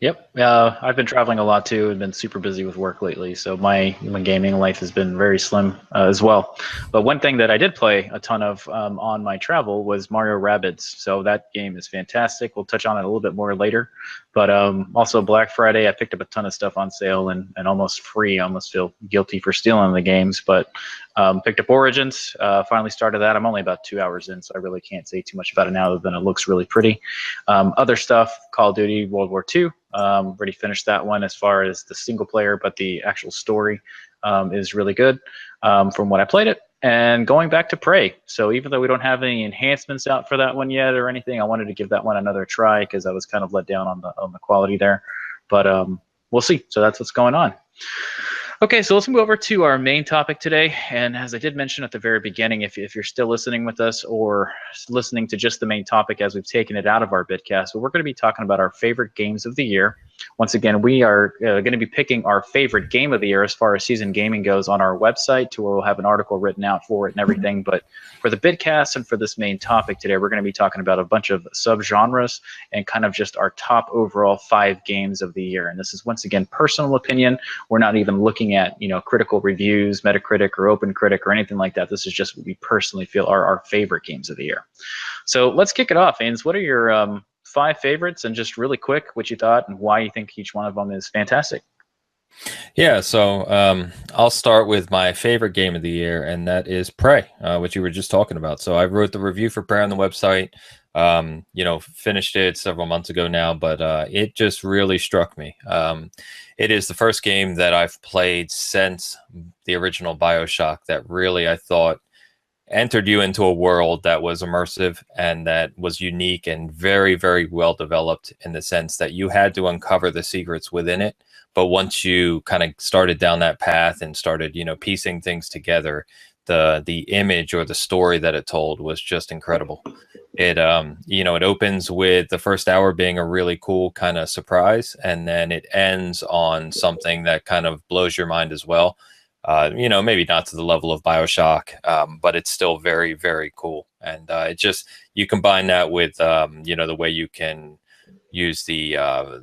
Yep, I've been traveling a lot too, and been super busy with work lately. So my gaming life has been very slim as well. But one thing that I did play a ton of on my travel was Mario Rabbids. So that game is fantastic. We'll touch on it a little bit more later. But also Black Friday, I picked up a ton of stuff on sale and almost free. I almost feel guilty for stealing the games, but picked up Origins. Finally started that. I'm only about 2 hours in, so I really can't say too much about it now, other than it looks really pretty. Other stuff, Call of Duty World War II. Already finished that one as far as the single player, but the actual story is really good from what I played it. And going back to Prey. So even though we don't have any enhancements out for that one yet or anything, I wanted to give that one another try because I was kind of let down on the quality there. But we'll see. So that's what's going on. Okay, so let's move over to our main topic today. And as I did mention at the very beginning, if you're still listening with us or listening to just the main topic as we've taken it out of our Bitcast, we're going to be talking about our favorite games of the year. once again, we are going to be picking our favorite game of the year as far as season gaming goes on our website, to where we'll have an article written out for it and everything. But for the Bitcast and for this main topic today, we're going to be talking about a bunch of subgenres and kind of just our top overall 5 games of the year. And this is, once again, personal opinion. We're not even looking at, critical reviews, Metacritic or OpenCritic or anything like that. This is just what we personally feel are our favorite games of the year. So let's kick it off, Ains. What are your 5 favorites, and just really quick, what you thought and why you think each one of them is fantastic? Yeah, so I'll start with my favorite game of the year, and that is Prey, which you were just talking about. So I wrote the review for Prey on the website, finished it several months ago now, but it just really struck me. It is the first game that I've played since the original BioShock that really, I thought, entered you into a world that was immersive and that was unique and very, very well developed, in the sense that you had to uncover the secrets within it. But once you kind of started down that path and started, piecing things together, the image or the story that it told was just incredible. It, it opens with the first hour being a really cool kind of surprise, and then it ends on something that kind of blows your mind as well. Maybe not to the level of BioShock, but it's still very, very cool. And you combine that with, the way you can use the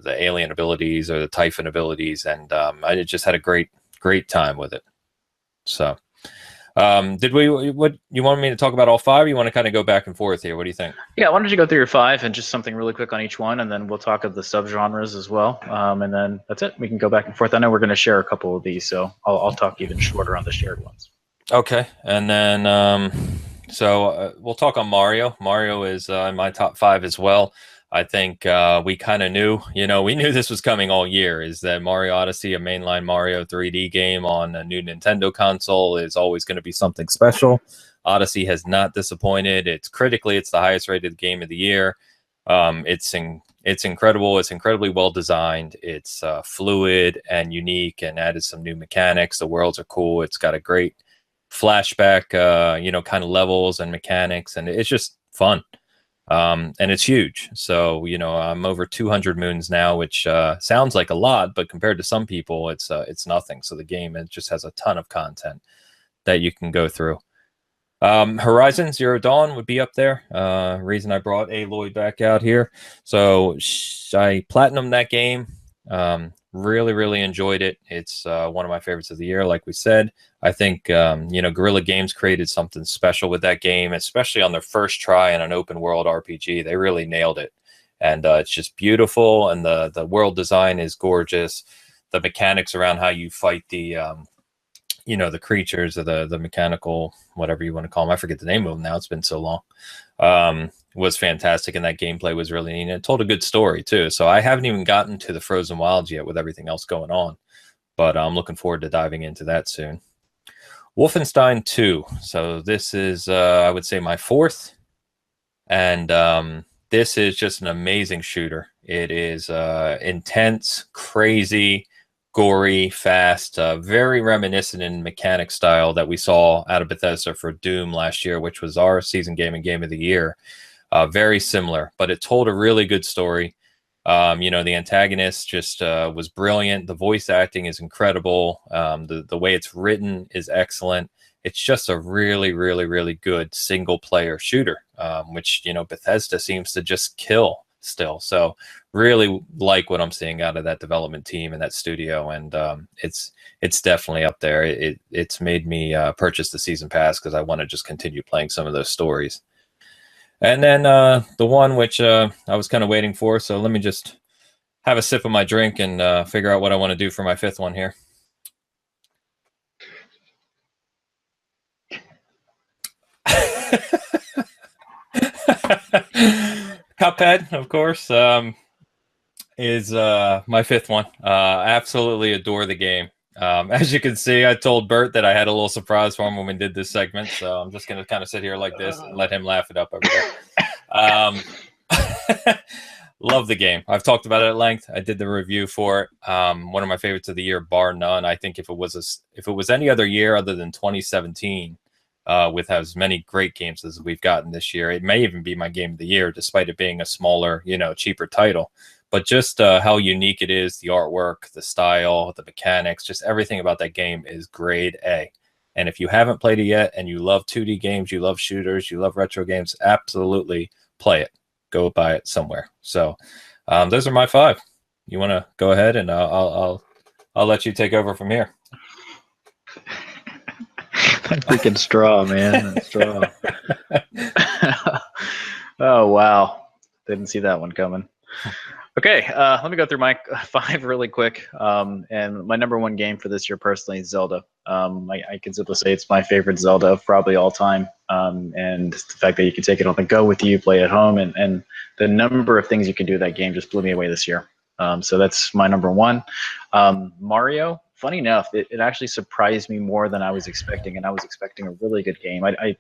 alien abilities or the Typhon abilities, and I just had a great time with it. So, what you wanted me to talk about all 5? Or you want to kind of go back and forth here? What do you think? Yeah, why don't you go through your 5 and just something really quick on each one, and then we'll talk of the subgenres as well, and then that's it. We can go back and forth. I know we're going to share a couple of these, so I'll talk even shorter on the shared ones. Okay, and then we'll talk on Mario. Mario is in my top 5 as well. I think we kind of knew, we knew this was coming all year, is that Mario Odyssey, a mainline Mario 3D game on a new Nintendo console, is always going to be something special. Odyssey has not disappointed. It's the highest rated game of the year. It's incredible. It's incredibly well designed. It's fluid and unique, and added some new mechanics. The worlds are cool. It's got a great flashback, kind of levels and mechanics, and it's just fun. And it's huge. So, I'm over 200 moons now, which sounds like a lot, but compared to some people, it's nothing. So the game, it just has a ton of content that you can go through. Horizon Zero Dawn would be up there. Reason I brought Aloy back out here. So I platinumed that game. Really, really enjoyed it. It's one of my favorites of the year, like we said. I think, Guerrilla Games created something special with that game, especially on their first try in an open world RPG. They really nailed it. And it's just beautiful, and the world design is gorgeous. The mechanics around how you fight the creatures, or the mechanical, whatever you want to call them. I forget the name of them now. It's been so long. Was fantastic, and that gameplay was really neat. And it told a good story too. So I haven't even gotten to the Frozen Wilds yet with everything else going on, but I'm looking forward to diving into that soon. Wolfenstein 2. So this is, I would say, my 4th, and this is just an amazing shooter. It is intense, crazy, gory, fast, very reminiscent in mechanic style that we saw out of Bethesda for Doom last year, which was our season gaming game of the year. Very similar, but it told a really good story. The antagonist just was brilliant. The voice acting is incredible. The way it's written is excellent. It's just a really, really, really good single player shooter, which, Bethesda seems to just kill still. So really like what I'm seeing out of that development team and that studio. And it's definitely up there. It's made me purchase the season pass because I want to just continue playing some of those stories. And then the one which I was kind of waiting for, so let me just have a sip of my drink and figure out what I want to do for my 5th one here. Cuphead, of course, is my 5th one. Absolutely adore the game. As you can see, I told Bert that I had a little surprise for him when we did this segment, so I'm just going to kind of sit here like this and let him laugh it up over there. Love the game. I've talked about it at length. I did the review for it. One of my favorites of the year, bar none. I think if it was any other year other than 2017, with as many great games as we've gotten this year, it may even be my game of the year, despite it being a smaller, cheaper title. but just how unique it is, the artwork, the style, the mechanics, just everything about that game is grade A. And if you haven't played it yet and you love 2D games, you love shooters, you love retro games, absolutely play it. Go buy it somewhere. So those are my 5. You want to go ahead, and I'll let you take over from here. That freaking straw, man. That straw. Oh, wow. Didn't see that one coming. Okay, let me go through my 5 really quick. And my number 1 game for this year personally is Zelda. I can simply say it's my favorite Zelda of probably all time. And the fact that you can take it on the go with you, play at home, and the number of things you can do with that game just blew me away this year. So that's my number 1. Mario, funny enough, it actually surprised me more than I was expecting, and I was expecting a really good game. I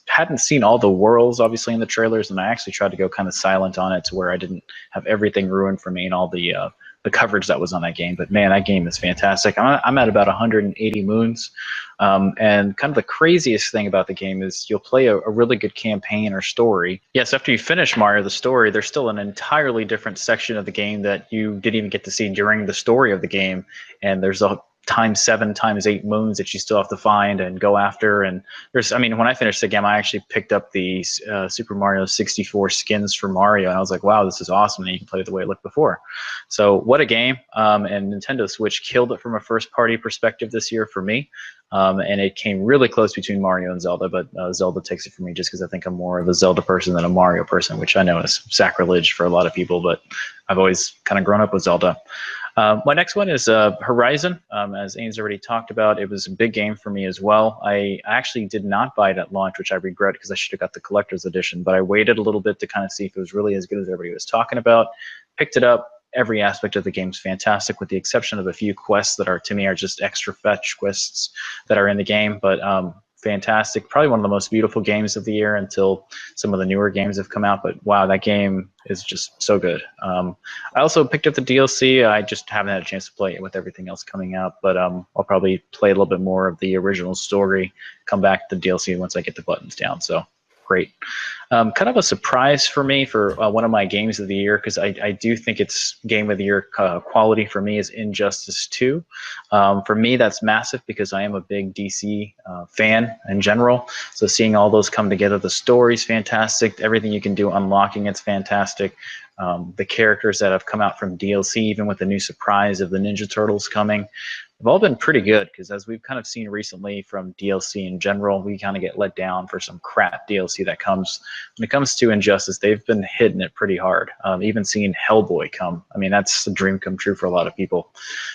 hadn't seen all the worlds, obviously, in the trailers, and I actually tried to go kind of silent on it to where I didn't have everything ruined for me and all the coverage that was on that game. But man, that game is fantastic. I'm at about 180 moons. And kind of the craziest thing about the game is you'll play a really good campaign or story. Yes, after you finish Mario, the story, there's still an entirely different section of the game that you didn't even get to see during the story of the game. And there's a ×7 ×8 moons that you still have to find and go after. And I mean, when I finished the game, I actually picked up the Super Mario 64 skins for Mario, and I was like, wow, this is awesome, and you can play it the way it looked before. So what a game. And Nintendo Switch killed it from a first-party perspective this year for me. And it came really close between Mario and Zelda, but Zelda takes it for me just because I think I'm more of a Zelda person than a Mario person, which I know is sacrilege for a lot of people, but I've always kind of grown up with Zelda. My next one is Horizon. As Ains already talked about, it was a big game for me as well. I actually did not buy it at launch, which I regret because I should have got the collector's edition, but I waited a little bit to kind of see if it was really as good as everybody was talking about. Picked it up. Every aspect of the game is fantastic, with the exception of a few quests that are, to me, are just extra fetch quests that are in the game, but fantastic. Probably one of the most beautiful games of the year until some of the newer games have come out, but wow, that game is just so good. I also picked up the DLC. I just haven't had a chance to play it with everything else coming out, but I'll probably play a little bit more of the original story, come back to the DLC once I get the buttons down. So great. Kind of a surprise for me for one of my games of the year, because I do think it's game of the year quality for me, is Injustice 2. For me, that's massive because I am a big DC fan in general. So seeing all those come together, the story's fantastic. Everything you can do unlocking it's fantastic. The characters that have come out from DLC, even with the new surprise of the Ninja Turtles coming, have all been pretty good, because as we've kind of seen recently from DLC in general, we kind of get let down for some crap DLC that comes. When it comes to Injustice, they've been hitting it pretty hard. Even seeing Hellboy come, I mean, that's a dream come true for a lot of people.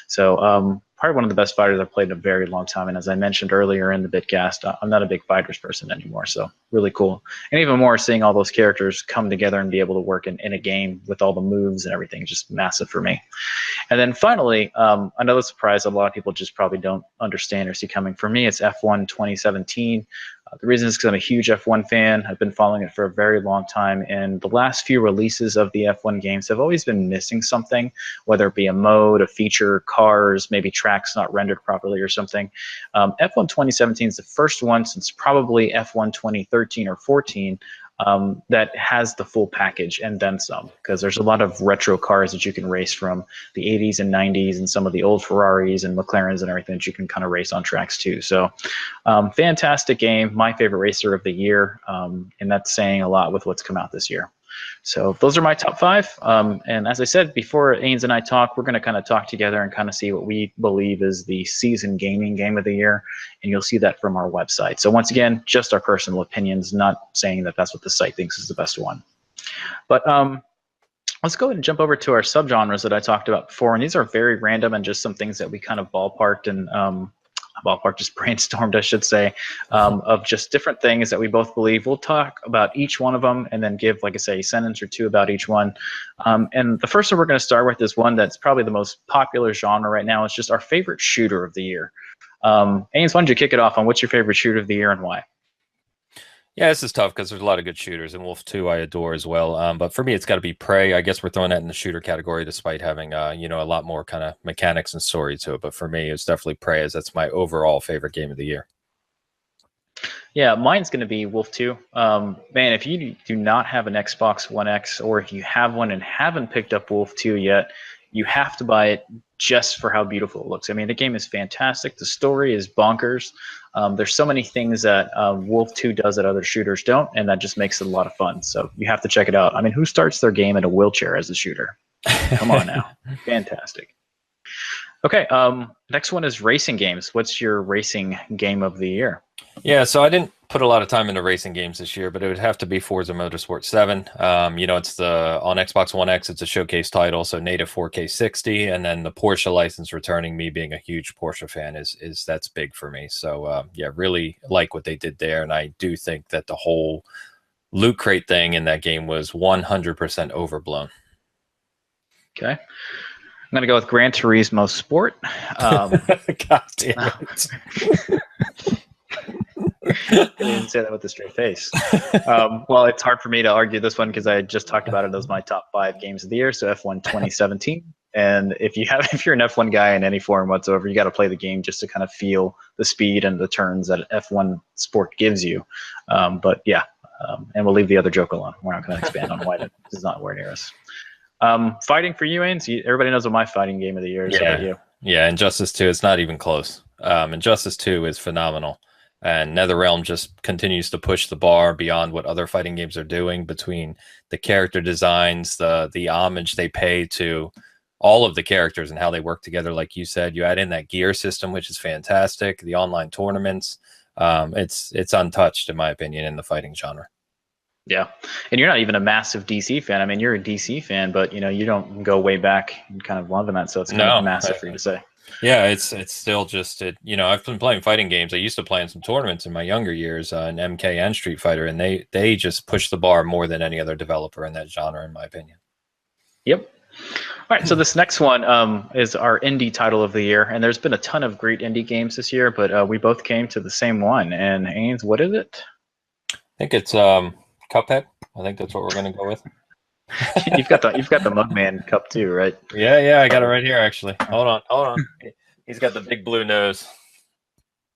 So probably one of the best fighters I've played in a very long time. And as I mentioned earlier in the Bitcast, I'm not a big fighters person anymore. So really cool. And even more, seeing all those characters come together and be able to work in a game with all the moves and everything, just massive for me. And then finally, another surprise a lot of people just probably don't understand or see coming. For me, it's F1 2017. The reason is because I'm a huge F1 fan. I've been following it for a very long time, and the last few releases of the F1 games have always been missing something, whether it be a mode, a feature, cars, maybe tracks not rendered properly or something. F1 2017 is the first one since probably F1 2013 or 14 that has the full package and then some, because there's a lot of retro cars that you can race from the 80s and 90s, and some of the old Ferraris and McLarens and everything that you can kind of race on tracks too. So fantastic game, my favorite racer of the year, and that's saying a lot with what's come out this year. So those are my top 5. And as I said before, Ains and I talk, we're going to kind of talk together and kind of see what we believe is the season gaming game of the year. And you'll see that from our website. So once again, just our personal opinions, not saying that that's what the site thinks is the best one. But let's go ahead and jump over to our subgenres that I talked about before. And these are very random and just some things that we kind of ballparked and just brainstormed, I should say, of just different things that we both believe. We'll talk about each one of them and then give, like I say, a sentence or two about each one. And the first one we're going to start with is one that's probably the most popular genre right now. It's just our favorite shooter of the year. Ains, why don't you kick it off on what's your favorite shooter of the year and why? Yeah, this is tough because there's a lot of good shooters, and Wolf 2 I adore as well. But for me, it's got to be Prey. I guess we're throwing that in the shooter category, despite having you know, a lot more kind of mechanics and story to it. But for me, it's definitely Prey, as that's my overall favorite game of the year. Yeah, mine's going to be Wolf 2. Man, if you do not have an Xbox One X, or if you have one and haven't picked up Wolf 2 yet, you have to buy it just for how beautiful it looks. I mean, the game is fantastic. The story is bonkers. There's so many things that Wolf 2 does that other shooters don't, and that just makes it a lot of fun. So you have to check it out. I mean, who starts their game in a wheelchair as a shooter? Come on now. Fantastic. Okay, next one is racing games. What's your racing game of the year? Yeah, so I didn't put a lot of time into racing games this year, but it would have to be Forza Motorsport 7. It's on Xbox One X, it's a showcase title, so native 4K 60, and then the Porsche license returning, me being a huge Porsche fan, is that's big for me. So yeah, really like what they did there, and I do think that the whole loot crate thing in that game was 100% overblown. Okay. I'm going to go with Gran Turismo Sport. God damn it. I didn't say that with a straight face. Well, it's hard for me to argue this one because I just talked about it as my top 5 games of the year. So F1 2017. And if you're an F1 guy in any form whatsoever, you got to play the game just to kind of feel the speed and the turns that F1 Sport gives you. But yeah, and we'll leave the other joke alone. We're not going to expand on why that is not where near us. Fighting for you, Ains. Everybody knows what my fighting game of the year is. Yeah. About you. Yeah, Injustice 2, it's not even close. Injustice 2 is phenomenal. And NetherRealm just continues to push the bar beyond what other fighting games are doing, between the character designs, the homage they pay to all of the characters and how they work together. Like you said, you add in that gear system, which is fantastic. The online tournaments, it's untouched, in my opinion, in the fighting genre. Yeah, and you're not even a massive DC fan. I mean, you're a DC fan, but you don't go way back and kind of loving that. So it's kind of massive for you to say. Yeah, it's still just it. I've been playing fighting games. I used to play in some tournaments in my younger years, in MK and Street Fighter, and they just push the bar more than any other developer in that genre, in my opinion. Yep. All right, so this next one is our indie title of the year, and there's been a ton of great indie games this year, but we both came to the same one. And Ains, what is it? I think it's Cuphead. I think that's what we're going to go with. You've got the Mugman cup too, right? Yeah, I got it right here actually. Hold on. He's got the big blue nose.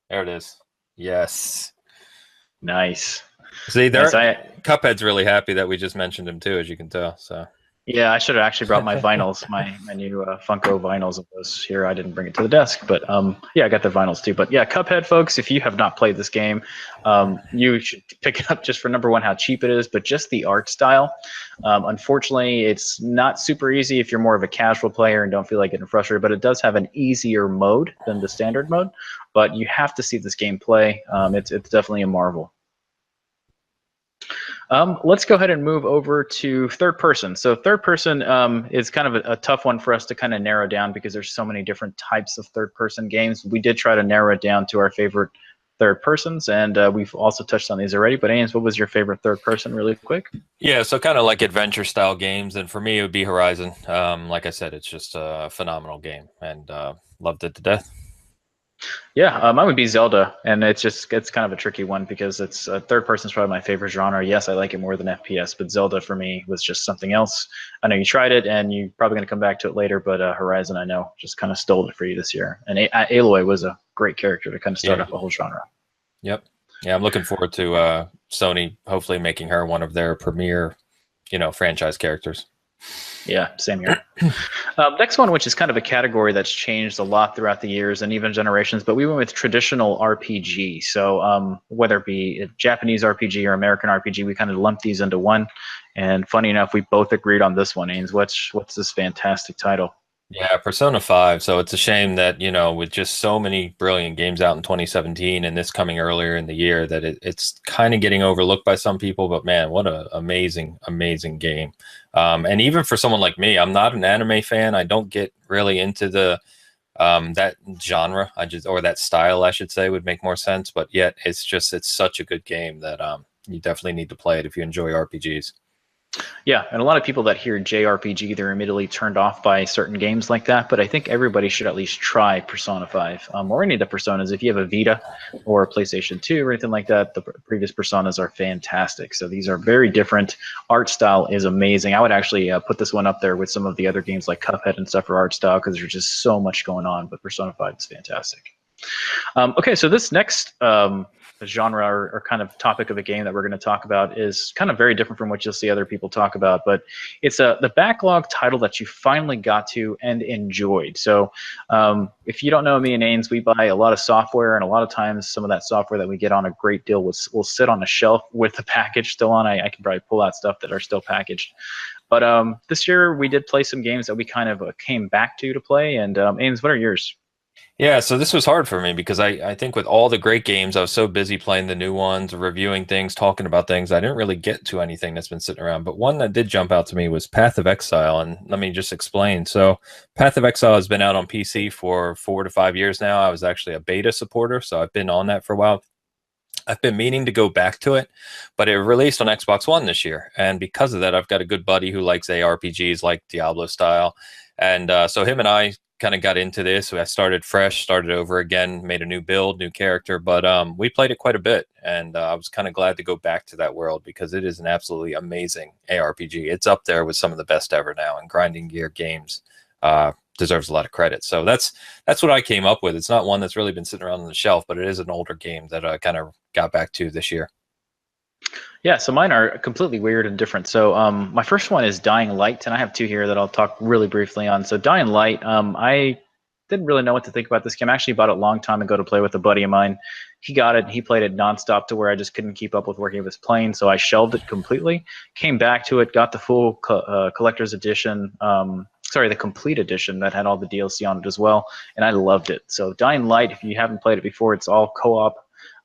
There it is. Yes. Nice. See, Cuphead's really happy that we just mentioned him too, as you can tell. So. Yeah, I should have actually brought my vinyls, my new Funko vinyls of those here. I didn't bring it to the desk, but yeah, I got the vinyls too. But yeah, Cuphead, folks, if you have not played this game, you should pick it up just for number one, how cheap it is, but just the art style. Unfortunately, it's not super easy if you're more of a casual player and don't feel like getting frustrated, but it does have an easier mode than the standard mode. But you have to see this game play. It's definitely a marvel. Let's go ahead and move over to third person. So third person is kind of a tough one for us to kind of narrow down because there's so many different types of third person games. We did try to narrow it down to our favorite third persons, and we've also touched on these already. But Ains, what was your favorite third person really quick? Yeah, so kind of like adventure style games, and for me it would be Horizon. Like I said, it's just a phenomenal game, and loved it to death. Yeah, mine would be Zelda, and it's kind of a tricky one because it's third person is probably my favorite genre. Yes, I like it more than FPS, but Zelda for me was just something else. I know you tried it, and you're probably going to come back to it later, but Horizon, I know, just kind of stole it for you this year. And Aloy was a great character to kind of start off a whole genre. Yep. Yeah, I'm looking forward to Sony hopefully making her one of their premier, franchise characters. Yeah, same here. Next one, which is kind of a category that's changed a lot throughout the years and even generations, but we went with traditional RPG. So whether it be a Japanese RPG or American RPG, we kind of lumped these into one. And funny enough, we both agreed on this one, Ains. What's this fantastic title? Yeah, Persona 5. So it's a shame that, with just so many brilliant games out in 2017 and this coming earlier in the year, that it's kind of getting overlooked by some people. But man, what an amazing, amazing game. And even for someone like me, I'm not an anime fan. I don't get really into the that genre. Or that style, I should say, would make more sense. But yet it's such a good game that you definitely need to play it if you enjoy RPGs. Yeah, and a lot of people that hear JRPG, they're immediately turned off by certain games like that, but I think everybody should at least try Persona 5, or any of the Personas. If you have a Vita or a PlayStation 2 or anything like that, the previous Personas are fantastic. So these are very different. Art style is amazing. I would actually put this one up there with some of the other games like Cuphead and stuff for art style because there's just so much going on, but Persona 5 is fantastic. Okay, so this next genre or kind of topic of a game that we're going to talk about is kind of very different from what you'll see other people talk about, but it's the backlog title that you finally got to and enjoyed. So if you don't know me and Ains, we buy a lot of software, and a lot of times some of that software that we get on a great deal will sit on a shelf with the package still on. I can probably pull out stuff that are still packaged. But this year we did play some games that we kind of came back to play. And Ains, what are yours? Yeah, so this was hard for me because I think with all the great games, I was so busy playing the new ones, reviewing things, talking about things, I didn't really get to anything that's been sitting around. But one that did jump out to me was Path of Exile, and let me just explain. So Path of Exile has been out on PC for 4 to 5 years now. I was actually a beta supporter, so I've been on that for a while. I've been meaning to go back to it, but it released on Xbox One this year. And because of that, I've got a good buddy who likes ARPGs like Diablo style. And so him and I kind of got into this. I started fresh, started over again, made a new build, new character, but we played it quite a bit. And I was kind of glad to go back to that world because it is an absolutely amazing ARPG. It's up there with some of the best ever now, and Grinding Gear Games deserves a lot of credit. So that's what I came up with. It's not one that's really been sitting around on the shelf, but it is an older game that I kind of got back to this year. Yeah, so mine are completely weird and different. So my first one is Dying Light, and I have two here that I'll talk really briefly on. So Dying Light, I didn't really know what to think about this game. I actually bought it a long time ago to play with a buddy of mine. He got it, and he played it nonstop to where I just couldn't keep up with where he was playing, so I shelved it completely. Came back to it, got the full collector's edition, sorry, the complete edition that had all the DLC on it as well, and I loved it. So Dying Light, if you haven't played it before, it's all co-op.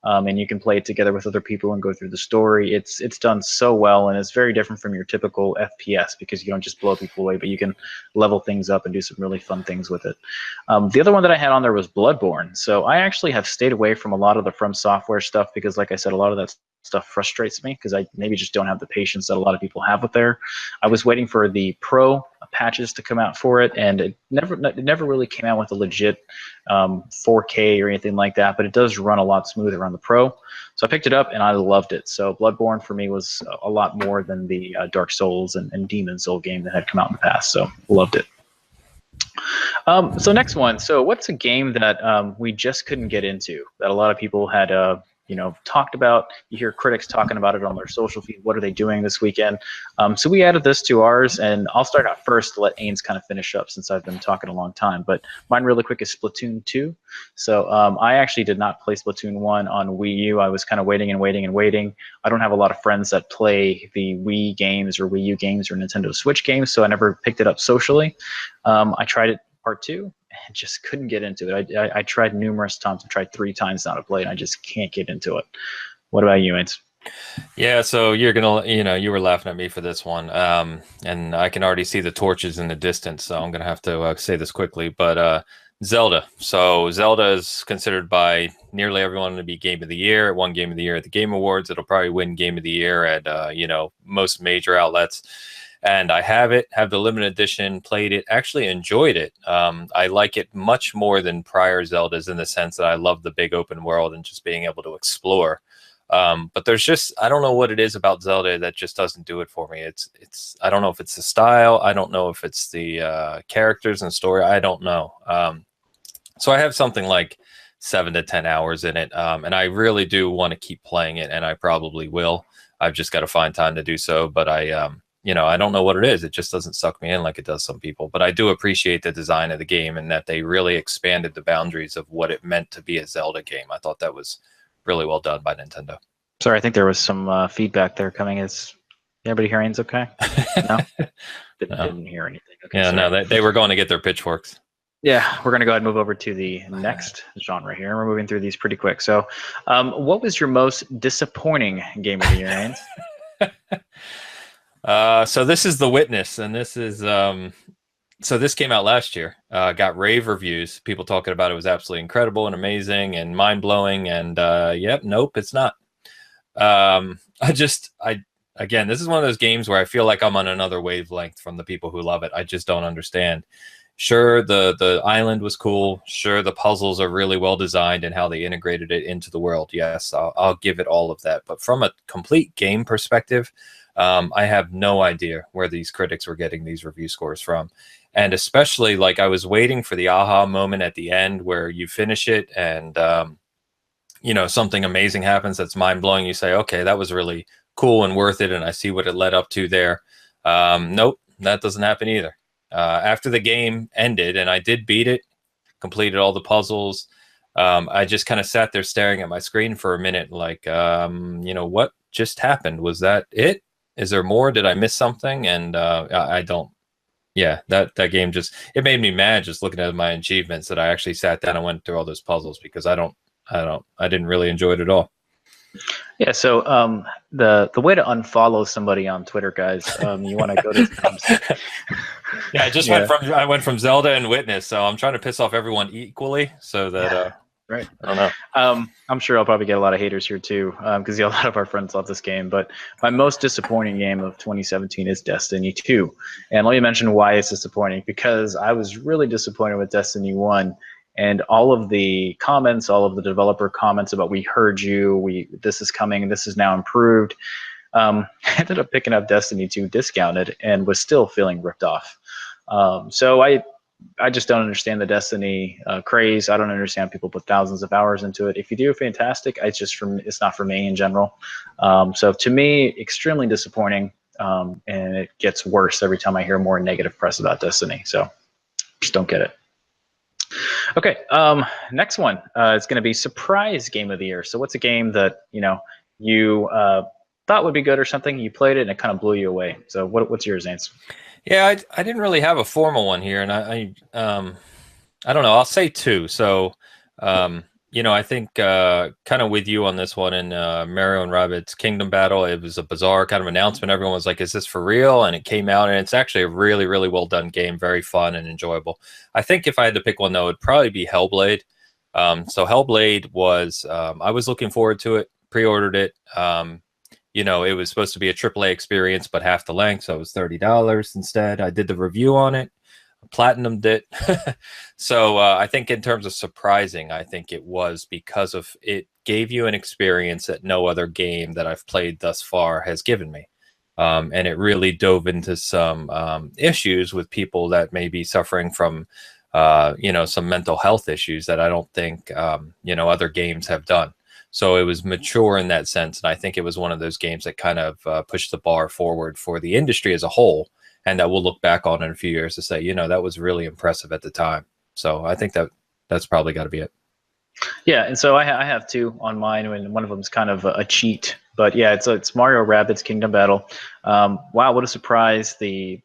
And you can play it together with other people and go through the story. It's done so well, and it's very different from your typical FPS because you don't just blow people away, but you can level things up and do some really fun things with it. The other one that I had on there was Bloodborne. So I actually have stayed away from a lot of the From Software stuff because, like I said, a lot of that stuff frustrates me because I maybe just don't have the patience that a lot of people have with there. I was waiting for the Pro patches to come out for it, and it never really came out with a legit 4K or anything like that, but it does run a lot smoother on the Pro. So I picked it up and I loved it. So Bloodborne for me was a lot more than the Dark Souls and Demon Soul game that had come out in the past. So loved it. So next one. So what's a game that we just couldn't get into that a lot of people had talked about? You hear critics talking about it on their social feed. What are they doing this weekend? So we added this to ours, and I'll start out first to let Ains kind of finish up since I've been talking a long time. But mine really quick is Splatoon 2. So I actually did not play Splatoon 1 on Wii U. I was kind of waiting and waiting and waiting. I don't have a lot of friends that play the Wii games or Wii U games or Nintendo Switch games, so I never picked it up socially. I tried it part 2. And just couldn't get into it. I tried numerous times. I tried 3 times now to play it, and I just can't get into it. What about you, Ains? Yeah, so you're gonna, you were laughing at me for this one, and I can already see the torches in the distance, so I'm gonna have to say this quickly. But Zelda. So Zelda is considered by nearly everyone to be Game of the Year. It won Game of the Year at the Game Awards. It'll probably win Game of the Year at most major outlets. And I have the limited edition, played it, actually enjoyed it. I like it much more than prior Zeldas in the sense that I love the big open world and just being able to explore. But there's just, I don't know what it is about Zelda that just doesn't do it for me. I don't know if it's the style. I don't know if it's the characters and story. I don't know. So I have something like 7 to 10 hours in it. And I really do want to keep playing it, and I probably will. I've just got to find time to do so. But I don't know what it is. It just doesn't suck me in like it does some people. But I do appreciate the design of the game and that they really expanded the boundaries of what it meant to be a Zelda game. I thought that was really well done by Nintendo. Sorry, I think there was some feedback there coming. Is everybody hearing it's okay? No? Didn't hear anything. Okay, yeah, sorry. no, they were going to get their pitchforks. Yeah, we're going to go ahead and move over to the next genre here. We're moving through these pretty quick. So what was your most disappointing game of the year, Ains? So this is The Witness, and this is so this came out last year. Got rave reviews. People talking about it was absolutely incredible and amazing and mind blowing. And nope, it's not. Again, this is one of those games where I feel like I'm on another wavelength from the people who love it. I just don't understand. Sure, the island was cool. Sure, the puzzles are really well designed and how they integrated it into the world. Yes, I'll give it all of that. But from a complete game perspective, I have no idea where these critics were getting these review scores from. And especially, like, I was waiting for the aha moment at the end where you finish it and you know, something amazing happens that's mind blowing. You say, okay, that was really cool and worth it, and I see what it led up to there. Nope, that doesn't happen either. After the game ended, and I did beat it, completed all the puzzles. I just kind of sat there staring at my screen for a minute, like, you know, what just happened? Was that it? Is there more? Did I miss something? And I don't. Yeah, that game just, it made me mad just looking at my achievements that I actually sat down and went through all those puzzles, because I didn't really enjoy it at all. Yeah, so the way to unfollow somebody on Twitter, guys, you want to go to Yeah, I went from Zelda and Witness, so I'm trying to piss off everyone equally, so that right. I don't know. I'm sure I'll probably get a lot of haters here too, because a lot of our friends love this game. But my most disappointing game of 2017 is Destiny 2, and let me mention why it's disappointing. Because I was really disappointed with Destiny 1. And all of the comments, all of the developer comments about "we heard you," this is coming, this is now improved. I ended up picking up Destiny 2 discounted and was still feeling ripped off. So I just don't understand the Destiny craze. I don't understand people put thousands of hours into it. If you do, fantastic. It's not for me in general. So to me, extremely disappointing, and it gets worse every time I hear more negative press about Destiny. So just don't get it. Okay, next one is going to be surprise game of the year. So what's a game that you thought would be good or something? You played it and it kind of blew you away. So what's yours, Ains? Yeah, I didn't really have a formal one here, and I don't know. I'll say two. So, you know, I think kind of with you on this one, in Mario and Rabbids Kingdom Battle, it was a bizarre kind of announcement. Everyone was like, "Is this for real?" And it came out, and it's actually a really, really well done game, very fun and enjoyable. I think if I had to pick one, though, it'd probably be Hellblade. So Hellblade was, I was looking forward to it, pre-ordered it. You know, it was supposed to be a AAA experience, but half the length, so it was $30 instead. I did the review on it, platinumed it. So I think in terms of surprising, I think it was because of it gave you an experience that no other game that I've played thus far has given me. And it really dove into some issues with people that may be suffering from, you know, some mental health issues that I don't think, you know, other games have done. So it was mature in that sense. And I think it was one of those games that kind of pushed the bar forward for the industry as a whole, and that we'll look back on in a few years to say, you know, that was really impressive at the time. So I think that's probably got to be it. Yeah, and so I have two on mine, and one of them is kind of a cheat. But yeah, it's Mario Rabbids Kingdom Battle. Wow, what a surprise! The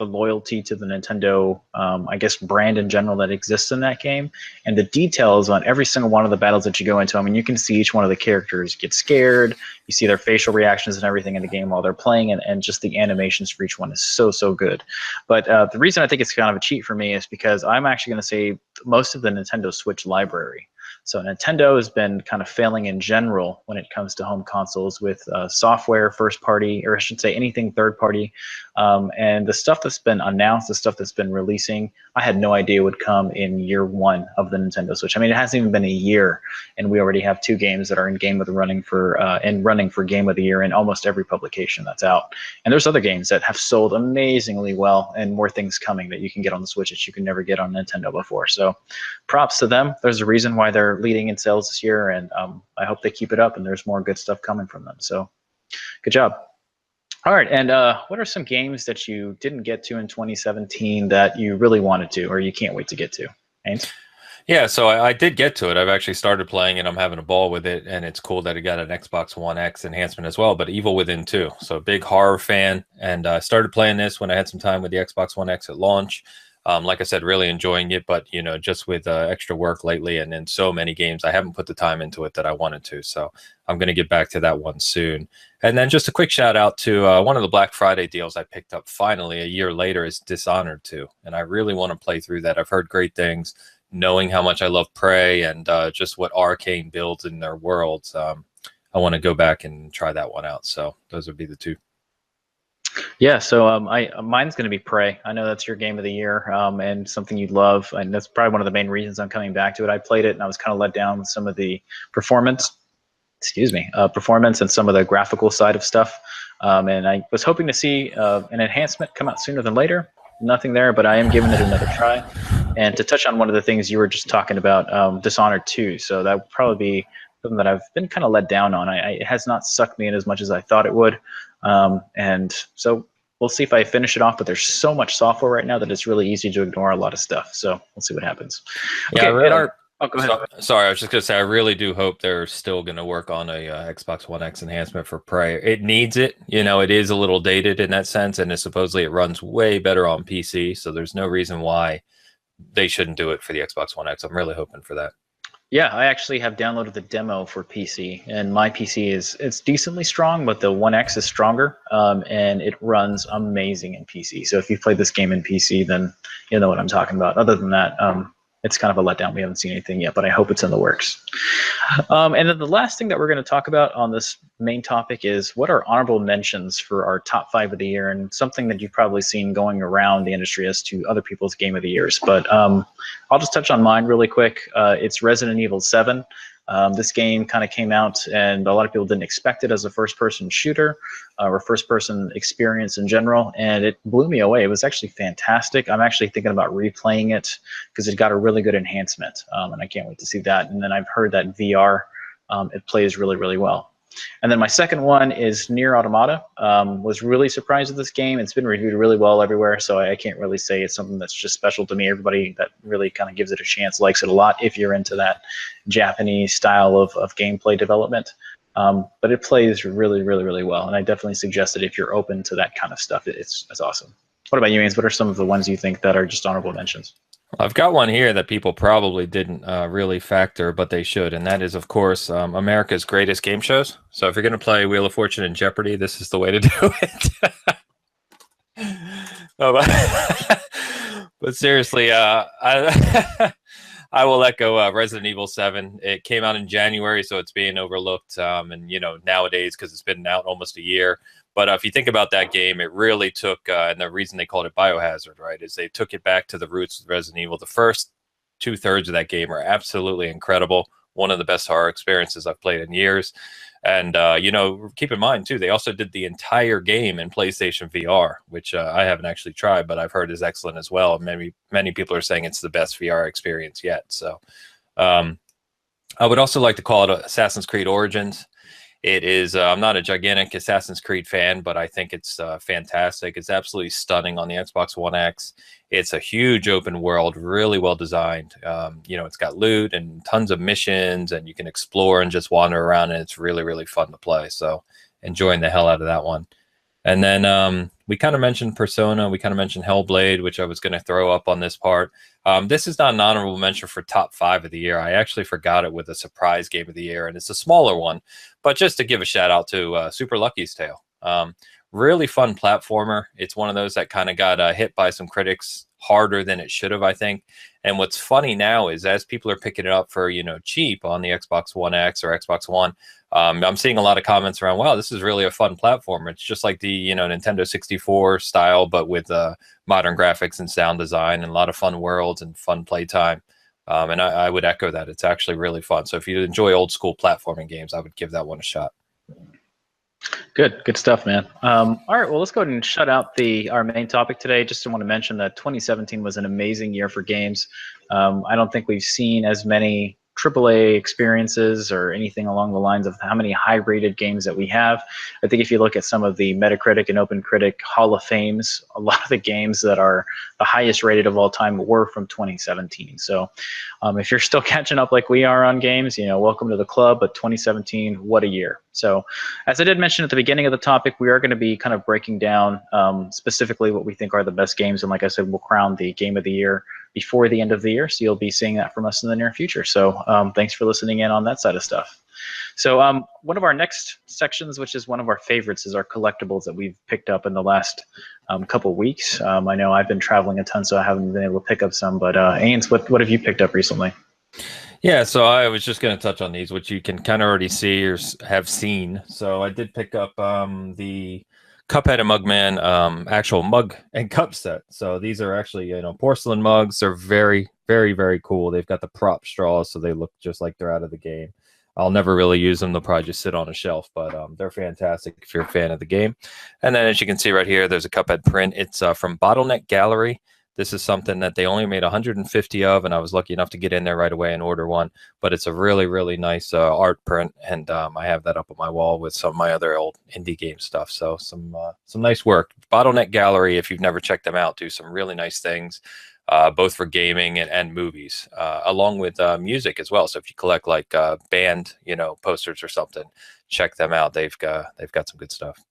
loyalty to the Nintendo, I guess, brand in general that exists in that game, and the details on every single one of the battles that you go into. I mean, you can see each one of the characters get scared. You see their facial reactions and everything in the game while they're playing, and just the animations for each one is so good. But the reason I think it's kind of a cheat for me is because I'm actually going to say most of the Nintendo Switch library. So Nintendo has been kind of failing in general when it comes to home consoles with software, first party, or I should say anything third party. And the stuff that's been announced, the stuff that's been releasing, I had no idea would come in year one of the Nintendo Switch. I mean, it hasn't even been a year, and we already have two games that are in game of the running for Game of the Year in almost every publication that's out. And there's other games that have sold amazingly well, and more things coming that you can get on the Switch that you can never get on Nintendo before. So props to them. There's a reason why they're leading in sales this year, and I hope they keep it up, and there's more good stuff coming from them. So good job. All right, and what are some games that you didn't get to in 2017 that you really wanted to, or you can't wait to get to? Haynes? Yeah, so I did get to it. I've actually started playing it. I'm having a ball with it, and it's cool that it got an Xbox One X enhancement as well, but Evil Within 2. So big horror fan, and I started playing this when I had some time with the Xbox One X at launch. Like I said, really enjoying it, but you know, just with extra work lately and in so many games, I haven't put the time into it that I wanted to. So I'm going to get back to that one soon. And then just a quick shout out to one of the Black Friday deals I picked up finally a year later is Dishonored 2. And I really want to play through that. I've heard great things, knowing how much I love Prey and just what Arcane builds in their worlds. I want to go back and try that one out. So those would be the two. Yeah, so mine's going to be Prey. I know that's your game of the year, and something you love, and that's probably one of the main reasons I'm coming back to it. I played it, and I was kind of let down with some of the performance and some of the graphical side of stuff. And I was hoping to see an enhancement come out sooner than later. Nothing there, but I am giving it another try. And to touch on one of the things you were just talking about, Dishonored 2. So that would probably be something that I've been kind of let down on. It has not sucked me in as much as I thought it would, and so we'll see if I finish it off. But there's so much software right now that it's really easy to ignore a lot of stuff. So we'll see what happens. Yeah, Okay, really. Oh, go ahead. Sorry, I was just going to say, I really do hope they're still going to work on a Xbox One X enhancement for Prey. It needs it. You know, it is a little dated in that sense, and supposedly it runs way better on PC, so there's no reason why they shouldn't do it for the Xbox One X. I'm really hoping for that. Yeah, I actually have downloaded the demo for PC, and my PC it's decently strong, but the One X is stronger, and it runs amazing in PC. So if you've played this game in PC, then you know what I'm talking about. Other than that, it's kind of a letdown. We haven't seen anything yet, but I hope it's in the works. And then the last thing that we're going to talk about on this main topic is what are honorable mentions for our top 5 of the year, and something that you've probably seen going around the industry as to other people's game of the years. But I'll just touch on mine really quick. It's Resident Evil 7. This game kind of came out, and a lot of people didn't expect it as a first-person shooter or first-person experience in general, and it blew me away. It was actually fantastic. I'm actually thinking about replaying it because it got a really good enhancement, and I can't wait to see that. And then I've heard that VR, it plays really, really well. And then my second one is Nier Automata. Was really surprised with this game. It's been reviewed really well everywhere, so I can't really say it's something that's just special to me. Everybody that really kind of gives it a chance likes it a lot if you're into that Japanese style of gameplay development. But it plays really, really, really well, and I definitely suggest it if you're open to that kind of stuff. It's awesome. What about you, Ains? What are some of the ones you think that are just honorable mentions? I've got one here that people probably didn't really factor, but they should, and that is, of course, America's greatest game shows. So if you're going to play Wheel of Fortune and Jeopardy, this is the way to do it. But seriously, I will echo Resident Evil 7. It came out in January, so it's being overlooked, and you know, nowadays because it's been out almost a year. But if you think about that game, it really took, and the reason they called it Biohazard, right, is they took it back to the roots of Resident Evil. The first 2/3 of that game are absolutely incredible. One of the best horror experiences I've played in years. And, you know, keep in mind, too, they also did the entire game in PlayStation VR, which I haven't actually tried, but I've heard is excellent as well. Many people are saying it's the best VR experience yet. So I would also like to call it Assassin's Creed Origins. It is, I'm not a gigantic Assassin's Creed fan, but I think it's fantastic. It's absolutely stunning on the Xbox One X. It's a huge open world, really well designed. You know, it's got loot and tons of missions, and you can explore and just wander around, and it's really, really fun to play. So enjoying the hell out of that one. And then we kind of mentioned Persona. We kind of mentioned Hellblade, which I was going to throw up on this part. This is not an honorable mention for top 5 of the year. I actually forgot it with a surprise game of the year, and it's a smaller one. But just to give a shout out to Super Lucky's Tale. Really fun platformer. It's one of those that kind of got hit by some critics harder than it should have, I think. And what's funny now is as people are picking it up for, you know, cheap on the Xbox One X or Xbox One, I'm seeing a lot of comments around, wow, this is really a fun platform. It's just like the, you know, Nintendo 64 style, but with modern graphics and sound design and a lot of fun worlds and fun playtime. And I would echo that. It's actually really fun. So if you enjoy old school platforming games, I would give that one a shot. Good stuff, man. All right, well, let's go ahead and shut out our main topic today. Just want to mention that 2017 was an amazing year for games. I don't think we've seen as many AAA experiences or anything along the lines of how many high-rated games that we have. I think if you look at some of the Metacritic and OpenCritic Hall of Fames, a lot of the games that are the highest rated of all time were from 2017. So if you're still catching up like we are on games, you know, welcome to the club. But 2017, what a year. So as I did mention at the beginning of the topic, we are going to be kind of breaking down specifically what we think are the best games. And like I said, we'll crown the game of the year before the end of the year. So you'll be seeing that from us in the near future. So thanks for listening in on that side of stuff. So one of our next sections, which is one of our favorites, is our collectibles that we've picked up in the last couple weeks. I know I've been traveling a ton, so I haven't been able to pick up some. But Ains, what have you picked up recently? Yeah, so I was just going to touch on these, which you can kind of already see or have seen. So I did pick up the Cuphead and Mugman actual mug and cup set. So these are actually, you know, porcelain mugs. They're very, very, very cool. They've got the prop straws, so they look just like they're out of the game. I'll never really use them. They'll probably just sit on a shelf, but they're fantastic if you're a fan of the game. And then as you can see right here, there's a Cuphead print. It's from Bottleneck Gallery. This is something that they only made 150 of, and I was lucky enough to get in there right away and order one. But it's a really, really nice art print, and I have that up on my wall with some of my other old indie game stuff. So some nice work. Bottleneck Gallery, if you've never checked them out, do some really nice things, both for gaming and movies, along with music as well. So if you collect like band, posters or something, check them out. They've got some good stuff.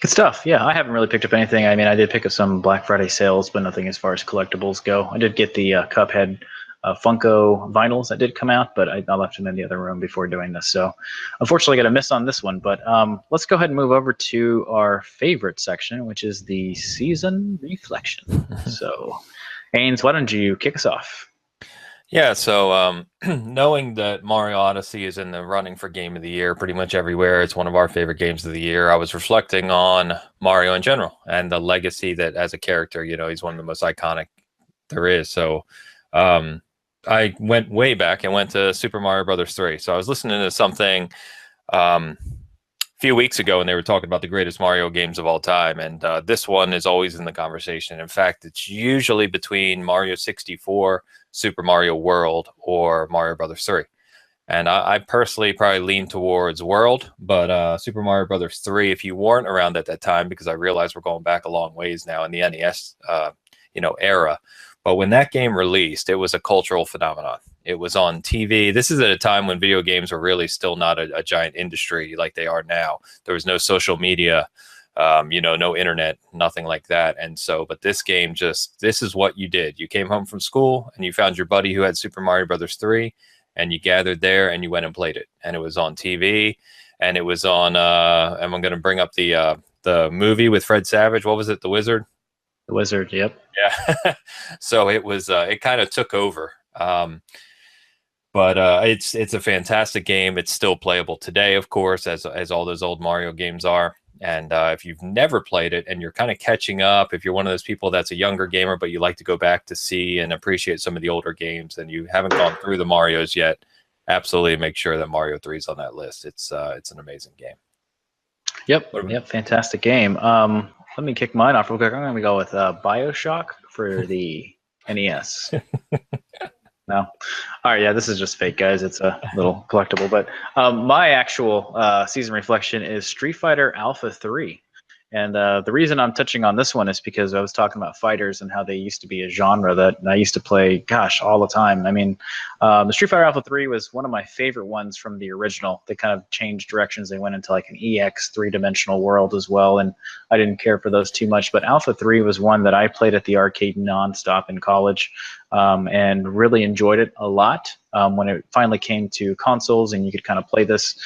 Good stuff. Yeah, I haven't really picked up anything. I mean, I did pick up some Black Friday sales, but nothing as far as collectibles go. I did get the Cuphead Funko vinyls that did come out, but I left them in the other room before doing this. So unfortunately, I got a miss on this one. But let's go ahead and move over to our favorite section, which is the season reflection. So, Haynes, why don't you kick us off? Yeah, so knowing that Mario Odyssey is in the running for Game of the Year pretty much everywhere, it's one of our favorite games of the year. I was reflecting on Mario in general and the legacy that as a character, he's one of the most iconic there is. So I went way back and went to Super Mario Brothers 3. So I was listening to something a few weeks ago, and they were talking about the greatest Mario games of all time. And this one is always in the conversation. In fact, it's usually between Mario 64, Super Mario World, or Mario Brothers 3. And I personally probably lean towards World, but Super Mario Brothers 3, if you weren't around at that time, because I realize we're going back a long ways now in the NES, era. But when that game released, it was a cultural phenomenon. It was on TV. This is at a time when video games were really still not a giant industry like they are now. There was no social media, no internet, nothing like that. And so, but this game this is what you did. You came home from school and you found your buddy who had Super Mario Brothers 3, and you gathered there and you went and played it. And it was on TV, and it was on, and I'm going to bring up the movie with Fred Savage. What was it? The Wizard? The Wizard, yep. Yeah. So it was, it kind of took over. But it's a fantastic game. It's still playable today, of course, as all those old Mario games are. And if you've never played it and you're kind of catching up, if you're one of those people that's a younger gamer, but you like to go back to see and appreciate some of the older games and you haven't gone through the Marios yet, absolutely make sure that Mario 3 is on that list. It's an amazing game. Yep, fantastic game. Let me kick mine off real quick. I'm going to go with BioShock for the NES. No. All right, yeah, this is just fake, guys. It's a little collectible. But my actual season reflection is Street Fighter Alpha 3. And the reason I'm touching on this one is because I was talking about fighters and how they used to be a genre that I used to play, gosh, all the time. I mean, the Street Fighter Alpha 3 was one of my favorite ones from the original. They kind of changed directions. They went into like an EX three-dimensional world as well, and I didn't care for those too much. But Alpha 3 was one that I played at the arcade nonstop in college and really enjoyed it a lot. When it finally came to consoles and you could kind of play this,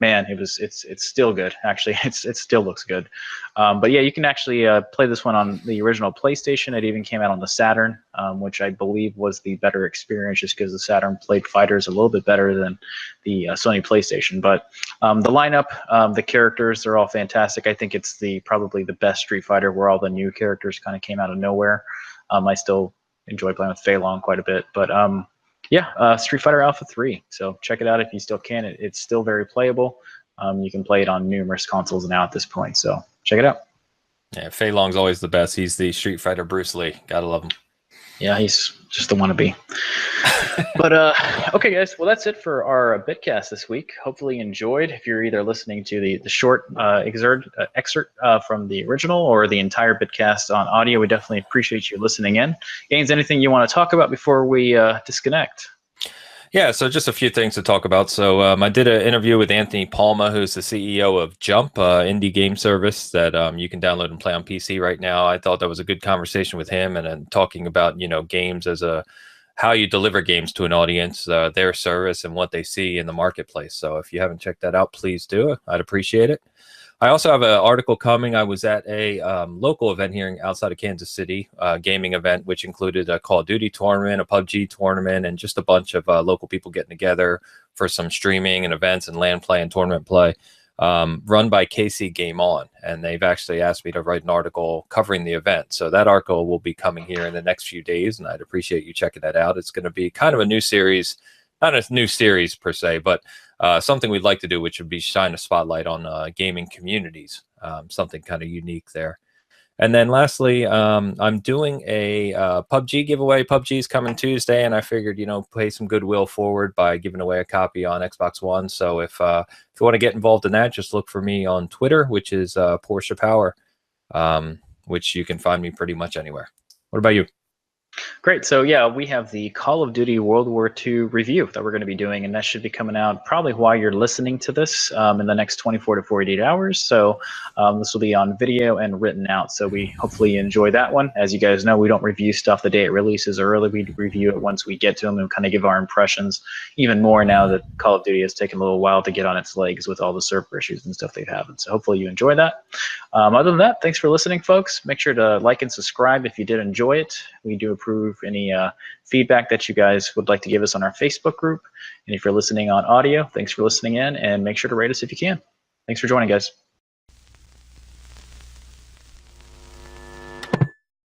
man, it's still good. Actually, it still looks good. But yeah, you can actually play this one on the original PlayStation. It even came out on the Saturn, which I believe was the better experience, just because the Saturn played fighters a little bit better than the Sony PlayStation. But the lineup, the characters, they're all fantastic. I think it's probably the best Street Fighter, where all the new characters kind of came out of nowhere. I still enjoy playing with Fei Long quite a bit, but yeah, Street Fighter Alpha 3. So check it out if you still can. It's still very playable. You can play it on numerous consoles now at this point. So check it out. Yeah, Fei Long's always the best. He's the Street Fighter Bruce Lee. Gotta love him. Yeah, he's just the wannabe. But okay, guys. Well, that's it for our Bitcast this week. Hopefully, you enjoyed. If you're either listening to the short excerpt from the original or the entire Bitcast on audio, we definitely appreciate you listening in. Gaines, anything you want to talk about before we disconnect? Yeah, so just a few things to talk about. So I did an interview with Anthony Palma, who's the CEO of Jump, indie game service that you can download and play on PC right now. I thought that was a good conversation with him, and talking about games as how you deliver games to an audience, their service, and what they see in the marketplace. So if you haven't checked that out, please do. I'd appreciate it. I also have an article coming. I was at a local event here outside of Kansas City, gaming event, which included a Call of Duty tournament, a PUBG tournament, and just a bunch of local people getting together for some streaming and events and LAN play and tournament play, run by KC Game On. And they've actually asked me to write an article covering the event. So that article will be coming here in the next few days, and I'd appreciate you checking that out. It's going to be kind of a new series, not a new series per se, but something we'd like to do, which would be shine a spotlight on gaming communities, something kind of unique there. And then lastly, I'm doing a PUBG giveaway. PUBG's coming Tuesday, and I figured, you know, pay some goodwill forward by giving away a copy on Xbox One. So if you want to get involved in that, just look for me on Twitter, which is Porsche Power, which you can find me pretty much anywhere. What about you? Great. So yeah, we have the Call of Duty World War II review that we're going to be doing, and that should be coming out probably while you're listening to this in the next 24 to 48 hours. So this will be on video and written out. So we hopefully enjoy that one. As you guys know, we don't review stuff the day it releases early. We review it once we get to them and kind of give our impressions, even more now that Call of Duty has taken a little while to get on its legs with all the server issues and stuff they've had. So hopefully you enjoy that. Other than that, thanks for listening, folks. Make sure to like and subscribe if you did enjoy it. We do approve any feedback that you guys would like to give us on our Facebook group. And if you're listening on audio, thanks for listening in, and make sure to rate us if you can. Thanks for joining, guys.